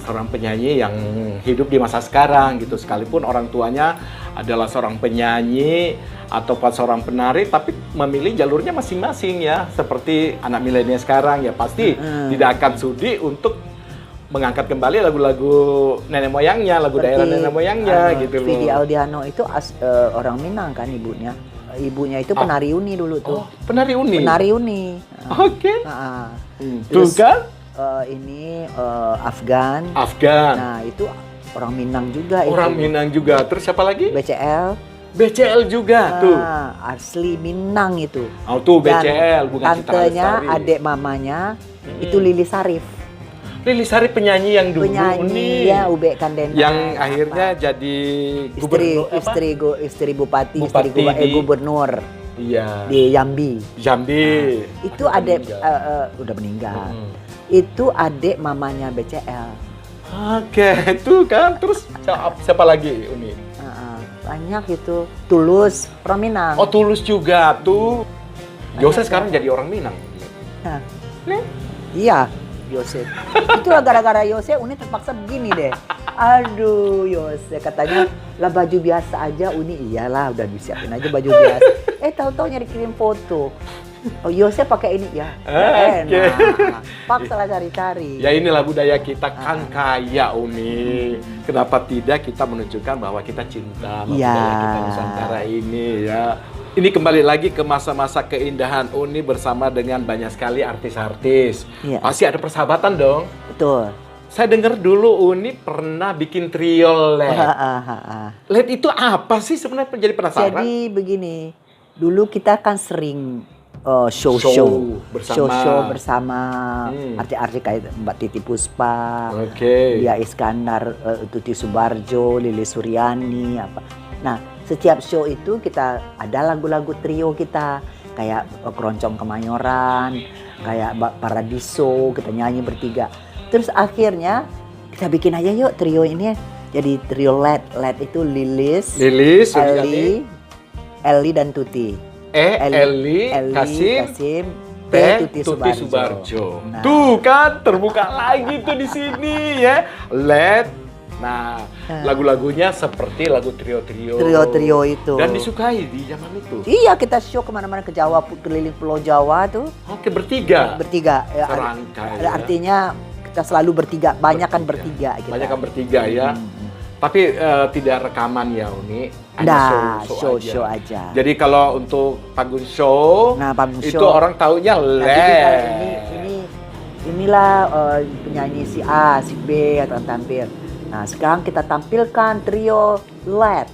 seorang penyanyi yang hidup di masa sekarang gitu, sekalipun orang tuanya adalah seorang penyanyi atau seorang penari, tapi memilih jalurnya masing-masing ya, seperti anak milenial sekarang ya pasti tidak akan sudi untuk mengangkat kembali lagu-lagu nenek moyangnya, lagu daerah nenek moyangnya gitu loh. Vidi Aldiano itu orang Minang kan ibunya. Ibunya itu penari uni dulu tuh. Oh, penari uni. Penari uni. Oke. Terus Tuh kan? ini Afgan. Afgan. Nah, itu orang Minang juga Orang itu. Minang juga. Terus siapa lagi? BCL. BCL juga tuh. Asli Minang itu. Oh tuh Dan BCL, bukan Citra tantenya, Lestari. adik mamanya itu Lilis Sarif. Lilis Sarif penyanyi yang dulu Penyanyi nih. ya Ube Kandena. Yang akhirnya jadi istri bupati, Bupati di- gubernur Iya. di Jambi. Jambi. Itu adik udah meninggal. Itu adik mamanya BCL. Oke, tuh kan. Terus siapa lagi Uni? Banyak itu. Tulus, orang Minang. Oh Tulus juga tuh. Yose sekarang jadi orang Minang. Nah, Nih. iya, Yose. Itulah gara-gara Yose Uni terpaksa begini deh. Aduh, Yose katanya lah baju biasa aja Uni, iyalah udah disiapin aja baju biasa. Tahu-tahu dikirim foto. Oh, Yose pakai ini ya. Enak. Paksa lah cari-cari. Ya inilah budaya kita kan kaya Uni. Kenapa tidak kita menunjukkan bahwa kita cinta sama Iya. budaya kita Nusantara ini ya. Ini kembali lagi ke masa-masa keindahan Uni bersama dengan banyak sekali artis-artis. Iya. Pasti ada persahabatan dong. Betul. Saya dengar dulu Uni pernah bikin trio LED. LED itu apa sih sebenarnya, jadi penasaran? Jadi begini, dulu kita kan sering Show bersama. bersama artis-artis kayak Mbak Titi Puspa, Oke. Dia Iskandar, Tuti Subarjo, Lilis Suryani, apa. Nah, setiap show itu kita ada lagu-lagu trio kita, kayak Keroncong Kemayoran, kayak Paradiso, kita nyanyi bertiga. Terus akhirnya kita bikin aja yuk trio ini, jadi trio LED. LED itu Lilis, Eli dan Tuti. Eli, Kasim, Tuti Subarjo. Nah. Tuh kan terbuka lagi tuh di sini ya. LED. Nah, lagu-lagunya seperti lagu trio-trio. Trio-trio itu. Dan disukai di zaman itu. Iya, kita show kemana-mana ke Jawa, keliling Pulau Jawa tuh. Oke, bertiga. Bertiga. Ya, Serangkai, ya. Artinya kita selalu bertiga, banyak kan bertiga kita. Banyak kan bertiga ya. Tapi tidak rekaman ya Uni. Nah, show aja. Jadi kalau untuk panggung show, panggung itu show, orang taunya Nah, LED. jadi kalau inilah penyanyi si A, si B atau tampil. Nah, sekarang kita tampilkan trio LED.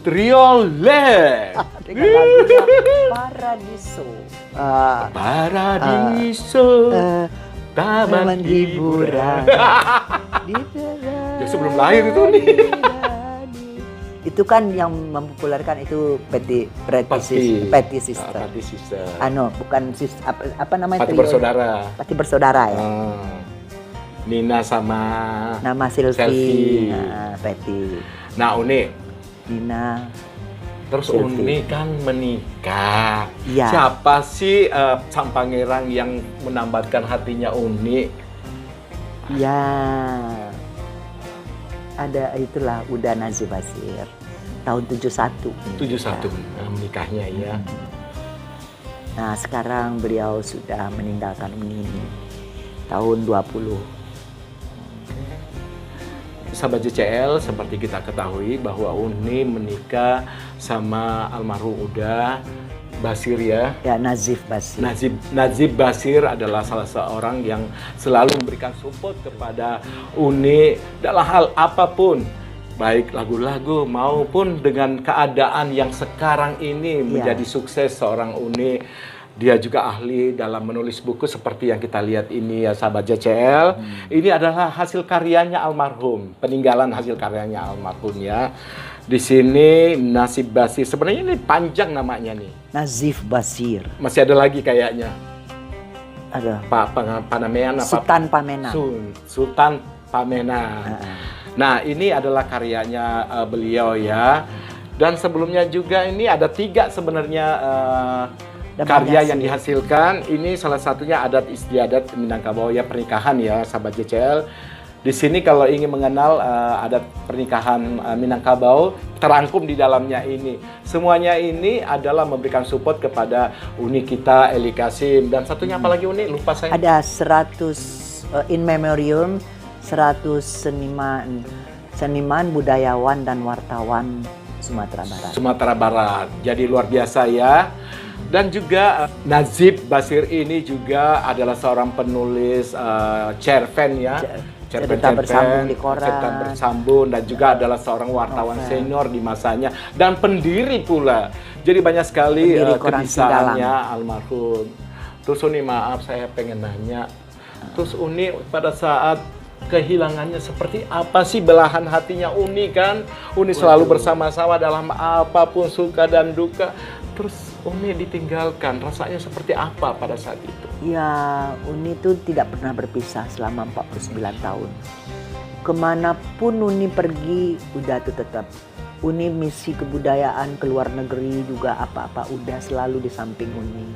Trio LED. Dengan lagunya Paradiso. Paradiso. Taman hiburan. Ya sebelum lahir itu nih. itu kan yang mempopulerkan itu Petty Sister. Petty Sister. Bukan apa namanya? Pati Bersaudara. Pati Bersaudara ya. Nina sama nama Sylvie. Nah, Petty. Nah, Uni. Nina. Terus Sylvie. Uni kan menikah. Iya. Siapa sih sang pangeran yang menambatkan hatinya Uni? Ya, ada itulah Uda Nazib Basir tahun 71. 71 menikahnya ya. Nah, sekarang beliau sudah meninggalkan Uni tahun 20. Sahabat JCL, seperti kita ketahui bahwa Uni menikah sama almarhum Uda Basir ya. Ya, Nazif Basir. Nazib Basir adalah salah seorang yang selalu memberikan support kepada Uni dalam hal apapun, baik lagu-lagu maupun dengan keadaan yang sekarang ini menjadi sukses seorang Uni. Dia juga ahli dalam menulis buku seperti yang kita lihat ini ya sahabat JCL. Ini adalah hasil karyanya almarhum, peninggalan hasil karyanya almarhum ya. Di sini Nazib Basir, sebenarnya ini panjang namanya nih. Nazif Basir. Masih ada lagi kayaknya. Ada. Panamean apa? Sultan Pamena. Sultan Pamena. Nah, ini adalah karyanya beliau ya. Dan sebelumnya juga ini ada 3 sebenarnya karya yang dihasilkan. Ini salah satunya adat istiadat Minangkabau ya, pernikahan ya sahabat JCL. Di sini kalau ingin mengenal adat pernikahan Minangkabau, terangkum di dalamnya ini. Semuanya ini adalah memberikan support kepada Uni kita, Eli Kasim. Dan satunya apa lagi Uni? Lupa saya. Ada 100 in memoriam 100 seniman, budayawan dan wartawan Sumatera Barat. Sumatera Barat. Jadi luar biasa ya. Dan juga Nazib Basir ini juga adalah seorang penulis cerpen ya. Cerita bersambung di koran. Cerita bersambung dan juga adalah seorang wartawan senior di masanya dan pendiri pula. Jadi banyak sekali kebisaannya almarhum. Terus Uni, maaf saya pengen nanya. Terus Uni pada saat kehilangannya seperti apa sih belahan hatinya Uni kan? Uni selalu bersama-sama dalam apapun suka dan duka. Terus Uni ditinggalkan, rasanya seperti apa pada saat itu? Ya, Uni itu tidak pernah berpisah selama 49 tahun. Kemanapun Uni pergi, udah tuh tetap. Uni misi kebudayaan ke luar negeri juga apa-apa udah selalu di samping Uni.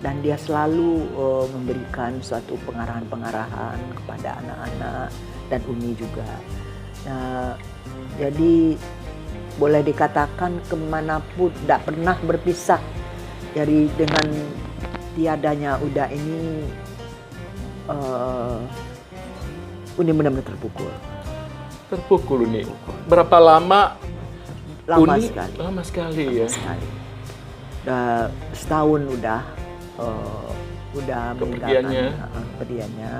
Dan dia selalu memberikan suatu pengarahan-pengarahan kepada anak-anak dan Uni juga. Nah, jadi boleh dikatakan kemanapun tidak pernah berpisah. Jadi dengan tiadanya Uda ini, Uni benar-benar terpukul. Terpukul Uni. Berapa lama? Lama Uni? sekali. Lama sekali ya. Sekali. Setahun udah kepergiannya. Kepergiannya.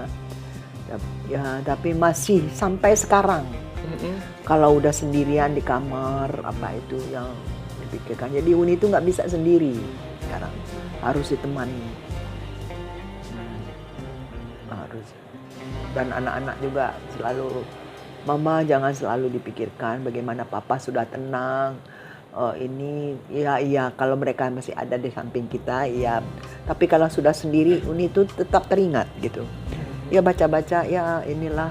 Ya, tapi masih sampai sekarang. Kalau udah sendirian di kamar, apa itu yang dipikirkan. Jadi Uni itu nggak bisa sendiri sekarang, harus ditemani. Harus. Dan anak-anak juga selalu, Mama jangan selalu dipikirkan bagaimana Papa sudah tenang. Ini iya kalau mereka masih ada di samping kita, iya. Tapi kalau sudah sendiri, Uni itu tetap teringat gitu. Ya baca-baca, ya inilah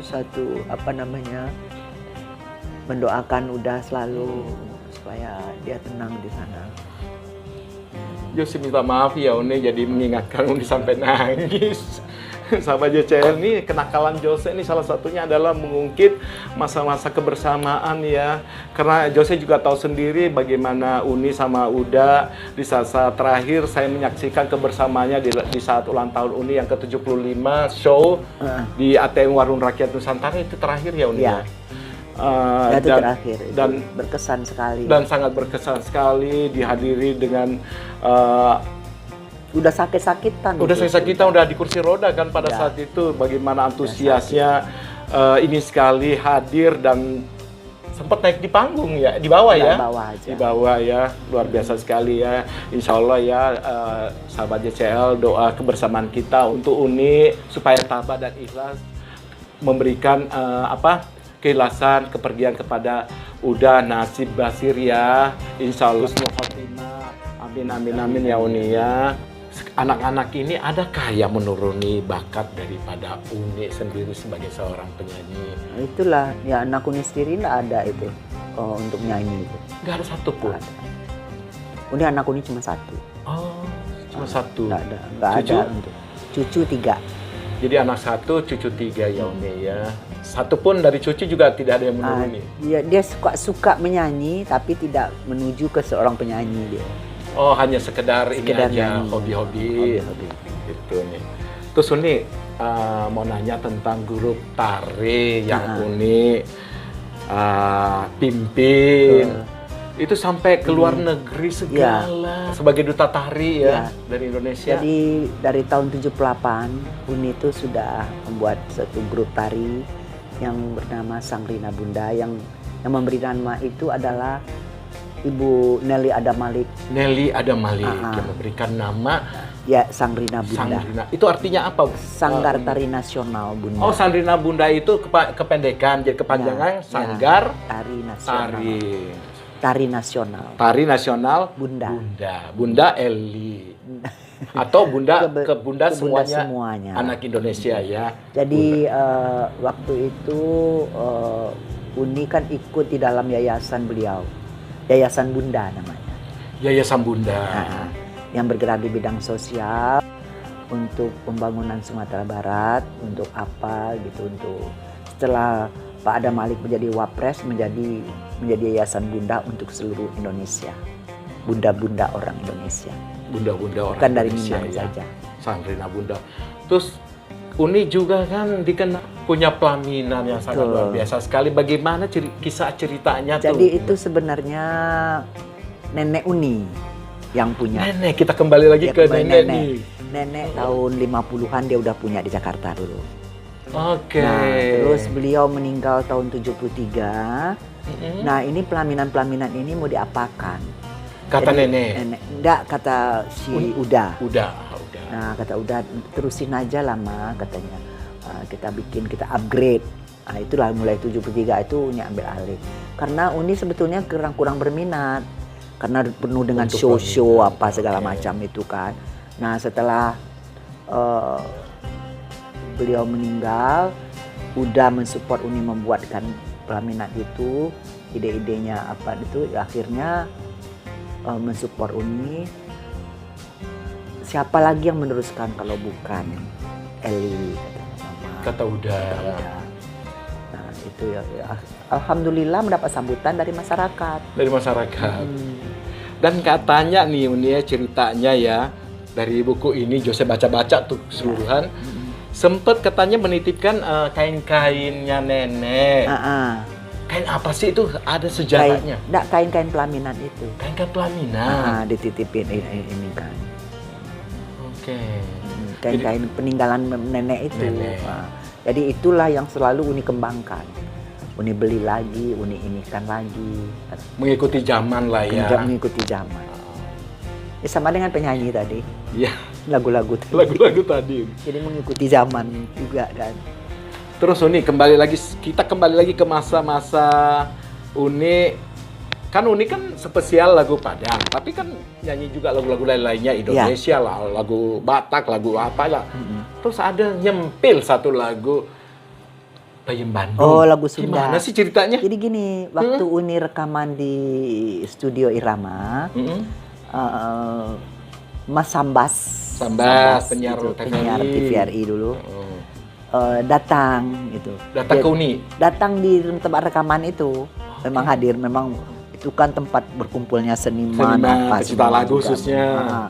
satu mendoakan udah selalu supaya dia tenang di sana. Jose minta maaf ya Uni, jadi mengingatkan Uni sampai nangis. Sahabat JCL nih, kenakalan Jose ini salah satunya adalah mengungkit masa-masa kebersamaan ya. Karena Jose juga tahu sendiri bagaimana Uni sama Uda di saat-saat terakhir saya menyaksikan kebersamaannya di saat ulang tahun Uni yang ke-75 show di ATM Warung Rakyat Nusantara itu terakhir ya Uni ya. Itu terakhir dan berkesan sekali. Dan sangat berkesan sekali dihadiri dengan udah sakit-sakitan. Udah di kursi roda kan pada saat itu. Bagaimana antusiasnya ini sekali hadir dan sempat naik di panggung ya, di bawah ya. Di bawah ya, luar biasa sekali ya. Insya Allah ya sahabat JCL, doa kebersamaan kita untuk Uni supaya tabah dan ikhlas memberikan keikhlasan kepergian kepada udah nasib basir ya, insya Allah husnul khotimah. Amin amin amin ya Uni ya. Anak-anak ini adakah yang menuruni bakat daripada Uni sendiri sebagai seorang penyanyi? Itulah ya, anak Uni sendiri lah ada itu untuk nyanyi itu. Nggak ada satupun. Uni anak Uni cuma satu. Oh, cuma satu. Nggak Cucu? ada untuk cucu 3. Jadi anak 1, cucu 3 ya Uni ya. Satu pun dari cucu juga tidak ada yang menuruni. Dia suka menyanyi tapi tidak menuju ke seorang penyanyi dia. Oh, hanya sekedar ini Sekedar aja, nyanyi. hobi-hobi. Hobi-hobi. Gitu nih. Terus Uni mau nanya tentang grup tari yang Uni pimpin. Itu sampai ke luar negeri segala. Sebagai duta tari ya dari Indonesia. Jadi dari tahun 78 Uni itu sudah membuat satu grup tari yang bernama Sang Rina Bunda, yang memberi nama itu adalah Ibu Nelly Adamalik. Nelly Adamalik yang memberikan nama ya Sang Rina Bunda. Sang Rina. Itu artinya apa? Sanggar Tari Nasional Bunda. Oh, Sang Rina Bunda itu kependekan, jadi kepanjangan Sanggar Tari Nasional. Tari Nasional. Tari Nasional Bunda. Bunda Eli. Atau Bunda ke Bunda semuanya anak Indonesia ya. Jadi waktu itu Uni kan ikut di dalam yayasan beliau. Yayasan Bunda namanya. Yayasan Bunda. Yang bergerak di bidang sosial untuk pembangunan Sumatera Barat, untuk apa gitu, untuk setelah Pak Adam Malik menjadi Wapres menjadi Yayasan Bunda untuk seluruh Indonesia. Bunda-bunda orang Indonesia. Bunda-bunda orang bukan dari Indonesia Minang ya. saja. Sang Rina Bunda. Terus Uni juga kan dikenal punya pelaminan yang sangat luar biasa sekali. Bagaimana kisah ceritanya tuh? Jadi itu sebenarnya nenek Uni yang punya. Nenek, kita kembali lagi ke nenek nih. Nenek tahun 50-an dia udah punya di Jakarta dulu. Oke. Nah, terus beliau meninggal tahun 73. Nah, ini pelaminan-pelaminan ini mau diapakan? Kata jadi, nenek. Enggak, kata si Uda. Udah. Nah, kata Uda, terusin aja lah, Ma, katanya. Kita bikin, kita upgrade. Nah, itulah mulai 73 itu Uni ambil alih. Karena Uni sebetulnya kurang berminat. Karena penuh dengan show-show apa segala macam itu kan. Nah, setelah beliau meninggal, Uda mensupport Uni membuatkan pelaminan itu, ide-idenya apa itu, akhirnya mensupport Uni. Siapa lagi yang meneruskan kalau bukan Eli, kata Uda. Nah itu ya, alhamdulillah mendapat sambutan dari masyarakat. Dan katanya nih Uni ya, ceritanya ya dari buku ini Jose baca-baca tuh keseluruhan. Sempet katanya menitipkan kain-kainnya nenek. Kain apa sih itu? Ada sejarahnya? Kain-kain pelaminan itu. Kain-kain pelaminan? Dititipin ini kan. Oke. Kain-kain peninggalan nenek itu. Nah, jadi itulah yang selalu Uni kembangkan. Uni beli lagi, Uni inikan lagi. Mengikuti zaman lah ya. Mengikuti zaman. Ya, sama dengan penyanyi tadi. Iya. Lagu-lagu tadi. Lagu-lagu tadi. Jadi mengikuti zaman juga kan. Terus Uni kita kembali lagi ke masa-masa Uni. Kan Uni kan spesial lagu Padang, tapi kan nyanyi juga lagu-lagu lainnya Indonesia lah, lagu Batak, lagu apa lah. Terus ada nyempil satu lagu Payung Bandung. Oh, lagu Sunda. Gimana sih ceritanya? Jadi gini, waktu Uni rekaman di studio Irama, Mas Sambas penyiar gitu, penyiar TVRI dulu, datang gitu. Datang ke Uni? Datang di tempat rekaman itu, memang hadir, memang itu kan tempat berkumpulnya seniman apa pecinta lagu khususnya.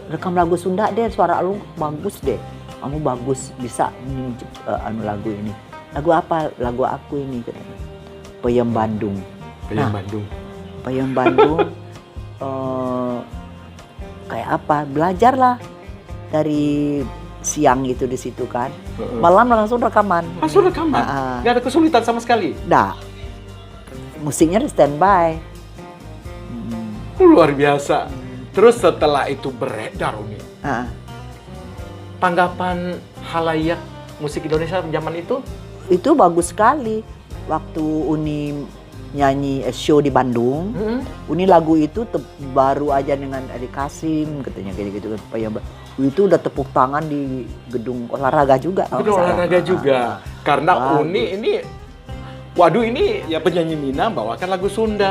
Rekam lagu Sunda deh, suara lu bagus deh, kamu bagus bisa lagu ini. Lagu apa? Lagu aku ini katanya. Payung Bandung. Payung Bandung kayak apa? Belajarlah dari siang itu di situ kan. Malam langsung rekaman. Nggak ada kesulitan sama sekali? Nggak. Musiknya di standby. Luar biasa. Terus setelah itu beredar Uni. Tanggapan halayak musik Indonesia zaman itu? Itu bagus sekali. Waktu Uni nyanyi show di Bandung, Uni lagu itu baru aja dengan Edi Kasim katanya kayak gitu. Itu udah tepuk tangan di gedung olahraga juga. Gedung olahraga juga. Karena Uni ini, waduh ini ya penyanyi Minang bawakan lagu Sunda.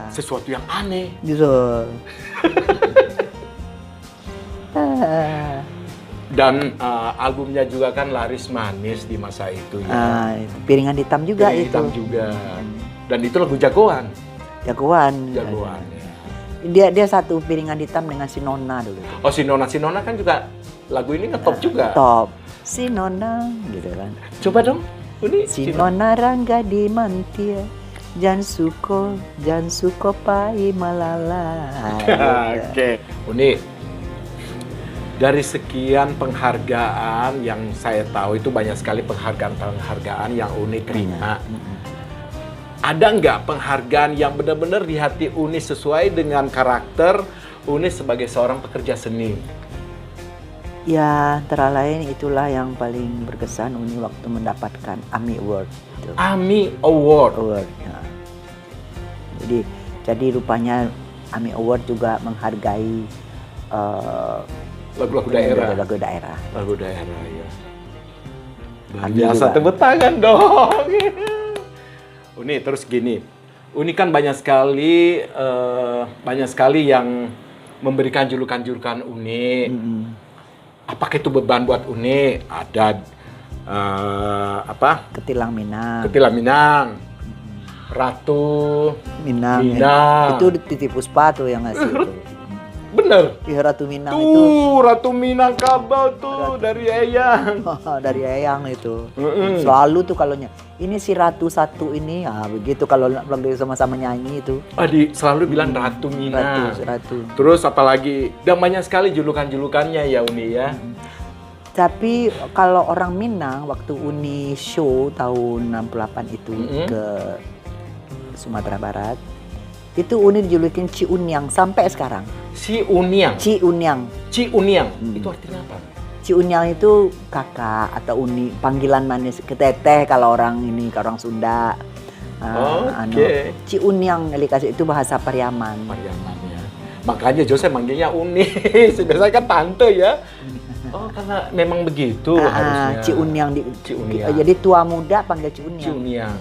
Sesuatu yang aneh. Gitu. Dan albumnya juga kan laris manis di masa itu ya. Piringan Hitam juga Piringan itu. Hitam juga. Dan itu lagu jagoan. Jagoan. Ya. Dia satu Piringan Hitam dengan si Nona dulu. Oh si Nona kan juga lagu ini ngetop juga. Top. Si Nona gitu kan. Coba dong. Uni. Si Nona Rangga di Mantia. Jan suko pai malala. Oke. Uni. Dari sekian penghargaan yang saya tahu itu banyak sekali penghargaan yang Uni terima. Ada nggak penghargaan yang benar-benar di hati Uni sesuai dengan karakter Uni sebagai seorang pekerja seni? Ya, antara lain itulah yang paling berkesan Uni waktu mendapatkan AMI Award. Gitu. AMI Award. Ya. Jadi rupanya AMI Award juga menghargai lagu-lagu daerah. Lagu daerah ya. Luar biasa, tepuk tangan dong. Uni terus gini, Uni kan banyak sekali yang memberikan julukan-julukan Uni. Apakah itu beban buat Uni? Ada Ketilang Minang, Ratu Minang. Itu Titi Puspa tuh yang ngasih itu. Bener. Iya, Ratu Minang tuh, itu. Ratu Minang Kabau tuh dari Eyang. Dari Eyang itu. Selalu tuh kalau ini si Ratu satu ini, begitu kalau lagi sama-sama nyanyi itu. Selalu bilang Ratu Minang. Ratu. Terus apalagi, dan banyak sekali julukan-julukannya ya Uni ya. Tapi kalau orang Minang waktu Uni show tahun 68 itu ke Sumatera Barat, itu Uni dijulukin Ci Unyang sampai sekarang. Ci Unyang. Itu artinya apa? Ci Unyang itu kakak atau Uni, panggilan manis ke teteh kalau orang Sunda. Ci Unyang dikasih itu bahasa Pariaman. Ya. Makanya Jose manggilnya Uni. Biasanya kan tante ya. Oh, karena memang begitu harusnya. Ci Unyang. Jadi tua muda panggil Ci Unyang. Ci Unyang.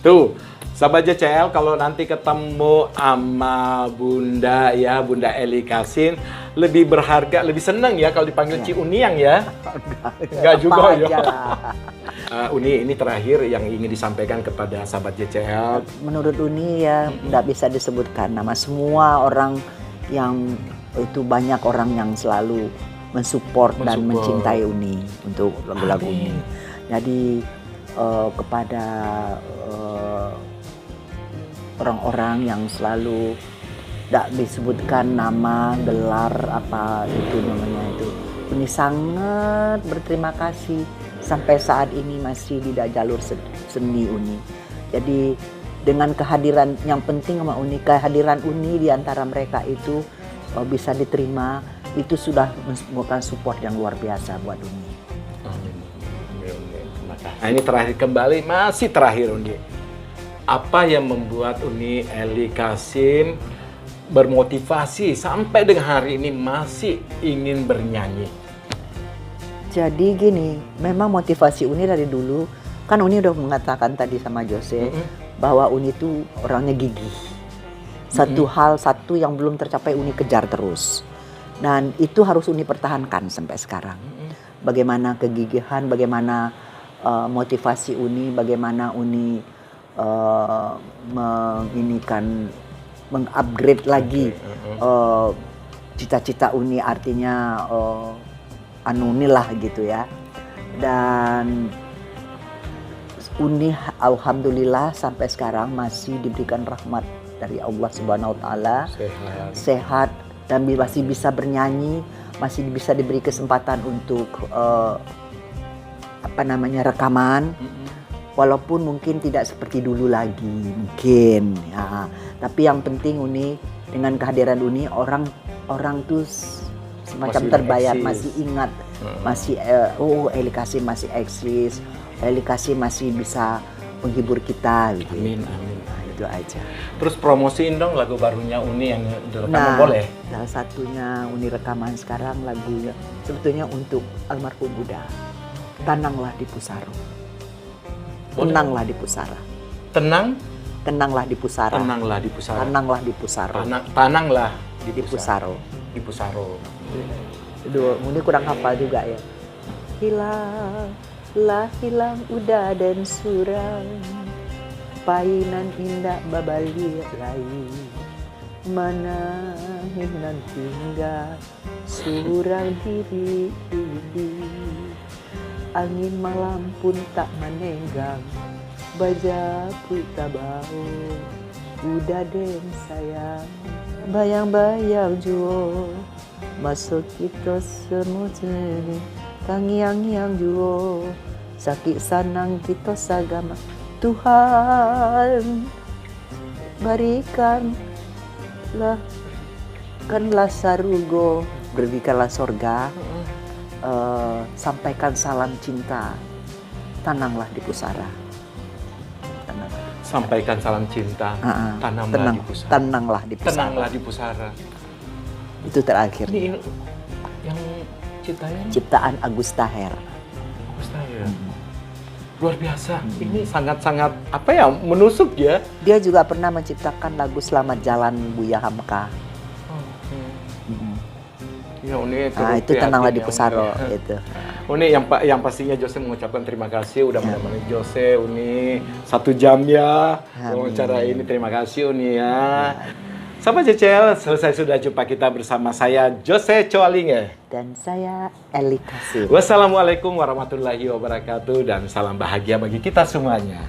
Tuh. Sahabat JCL, kalau nanti ketemu sama Bunda Eli Kasim, lebih berharga, lebih senang ya kalau dipanggil Ci Unyang ya. Enggak juga ya. Uni, ini terakhir yang ingin disampaikan kepada sahabat JCL. Menurut Uni ya, nggak bisa disebutkan nama semua orang yang itu, banyak orang yang selalu mensupport dan mencintai Uni untuk lagu-lagu Uni. Jadi kepada orang-orang yang selalu tidak disebutkan nama, gelar apa itu namanya itu, Uni sangat berterima kasih sampai saat ini masih di jalur seni Uni. Jadi dengan kehadiran yang penting sama Uni, kehadiran Uni di antara mereka itu bisa diterima, itu sudah merupakan support yang luar biasa buat Uni. Nah, ini terakhir kembali, masih terakhir Uni. Apa yang membuat Uni Eli Kasim bermotivasi sampai dengan hari ini masih ingin bernyanyi? Jadi gini, memang motivasi Uni dari dulu, kan Uni udah mengatakan tadi sama Jose bahwa Uni itu orangnya gigih. Satu yang belum tercapai Uni kejar terus. Dan itu harus Uni pertahankan sampai sekarang. Bagaimana kegigihan, bagaimana motivasi Uni, bagaimana Uni mengupgrade lagi cita-cita Uni, artinya inilah gitu ya. Dan Uni alhamdulillah sampai sekarang masih diberikan rahmat dari Allah Subhanahu wa taala, sehat dan masih bisa bernyanyi, masih bisa diberi kesempatan untuk rekaman. Walaupun mungkin tidak seperti dulu lagi, mungkin ya. Tapi yang penting Uni, dengan kehadiran Uni, orang tuh semacam terbayar, masih ingat Masih Eli Kasih masih eksis, Eli Kasih masih bisa menghibur kita gitu. Amin, amin. Nah, itu aja. Terus promosiin dong lagu barunya Uni yang direkam, Nah, boleh? salah satunya Uni rekaman sekarang lagunya sebetulnya untuk almarhum Buddha. Tenanglah di Pusaro. Boleh. Tenanglah di Pusara. Tenang, Tenanglah di Pusara. tenanglah di Pusara. Tenanglah di Pusaro. Tananglah Di Pusaro. Di Pusaro. Aduh, ini kurang hafal juga ya. Hilanglah hilang udah dan suram, painan indah babali lain, mana hinan tinggal surang diri. Angin malam pun tak menenggang, baja tak bau, udah den sayang, bayang-bayang juo, masuk kita semua jenis, tangiang-yang juo, sakit sanang kita sagama, Tuhan berikanlah sarugo, berikanlah sorga. Sampaikan salam cinta, tananglah di Pusara. Sampaikan salam cinta, tanamlah di Pusara. Tenanglah di Pusara. Tenanglah di Pusara. Itu terakhir. Ini yang ciptain Ciptaan Agus Taher. Mustahil. Luar biasa. Ini sangat-sangat apa ya, menusuk ya. Dia juga pernah menciptakan lagu Selamat Jalan Buya Hamka. Ya, Uni Nah, itu tenanglah di Pusaro itu. Uni yang pastinya Jose mengucapkan terima kasih udah menemani Jose, Uni 1 jam ya wawancara ini. Terima kasih Uni ya. Sahabat JCL, selesai sudah jumpa kita bersama saya Jose Coalinge Dan saya Eli Kasih. Wassalamualaikum warahmatullahi wabarakatuh dan salam bahagia bagi kita semuanya.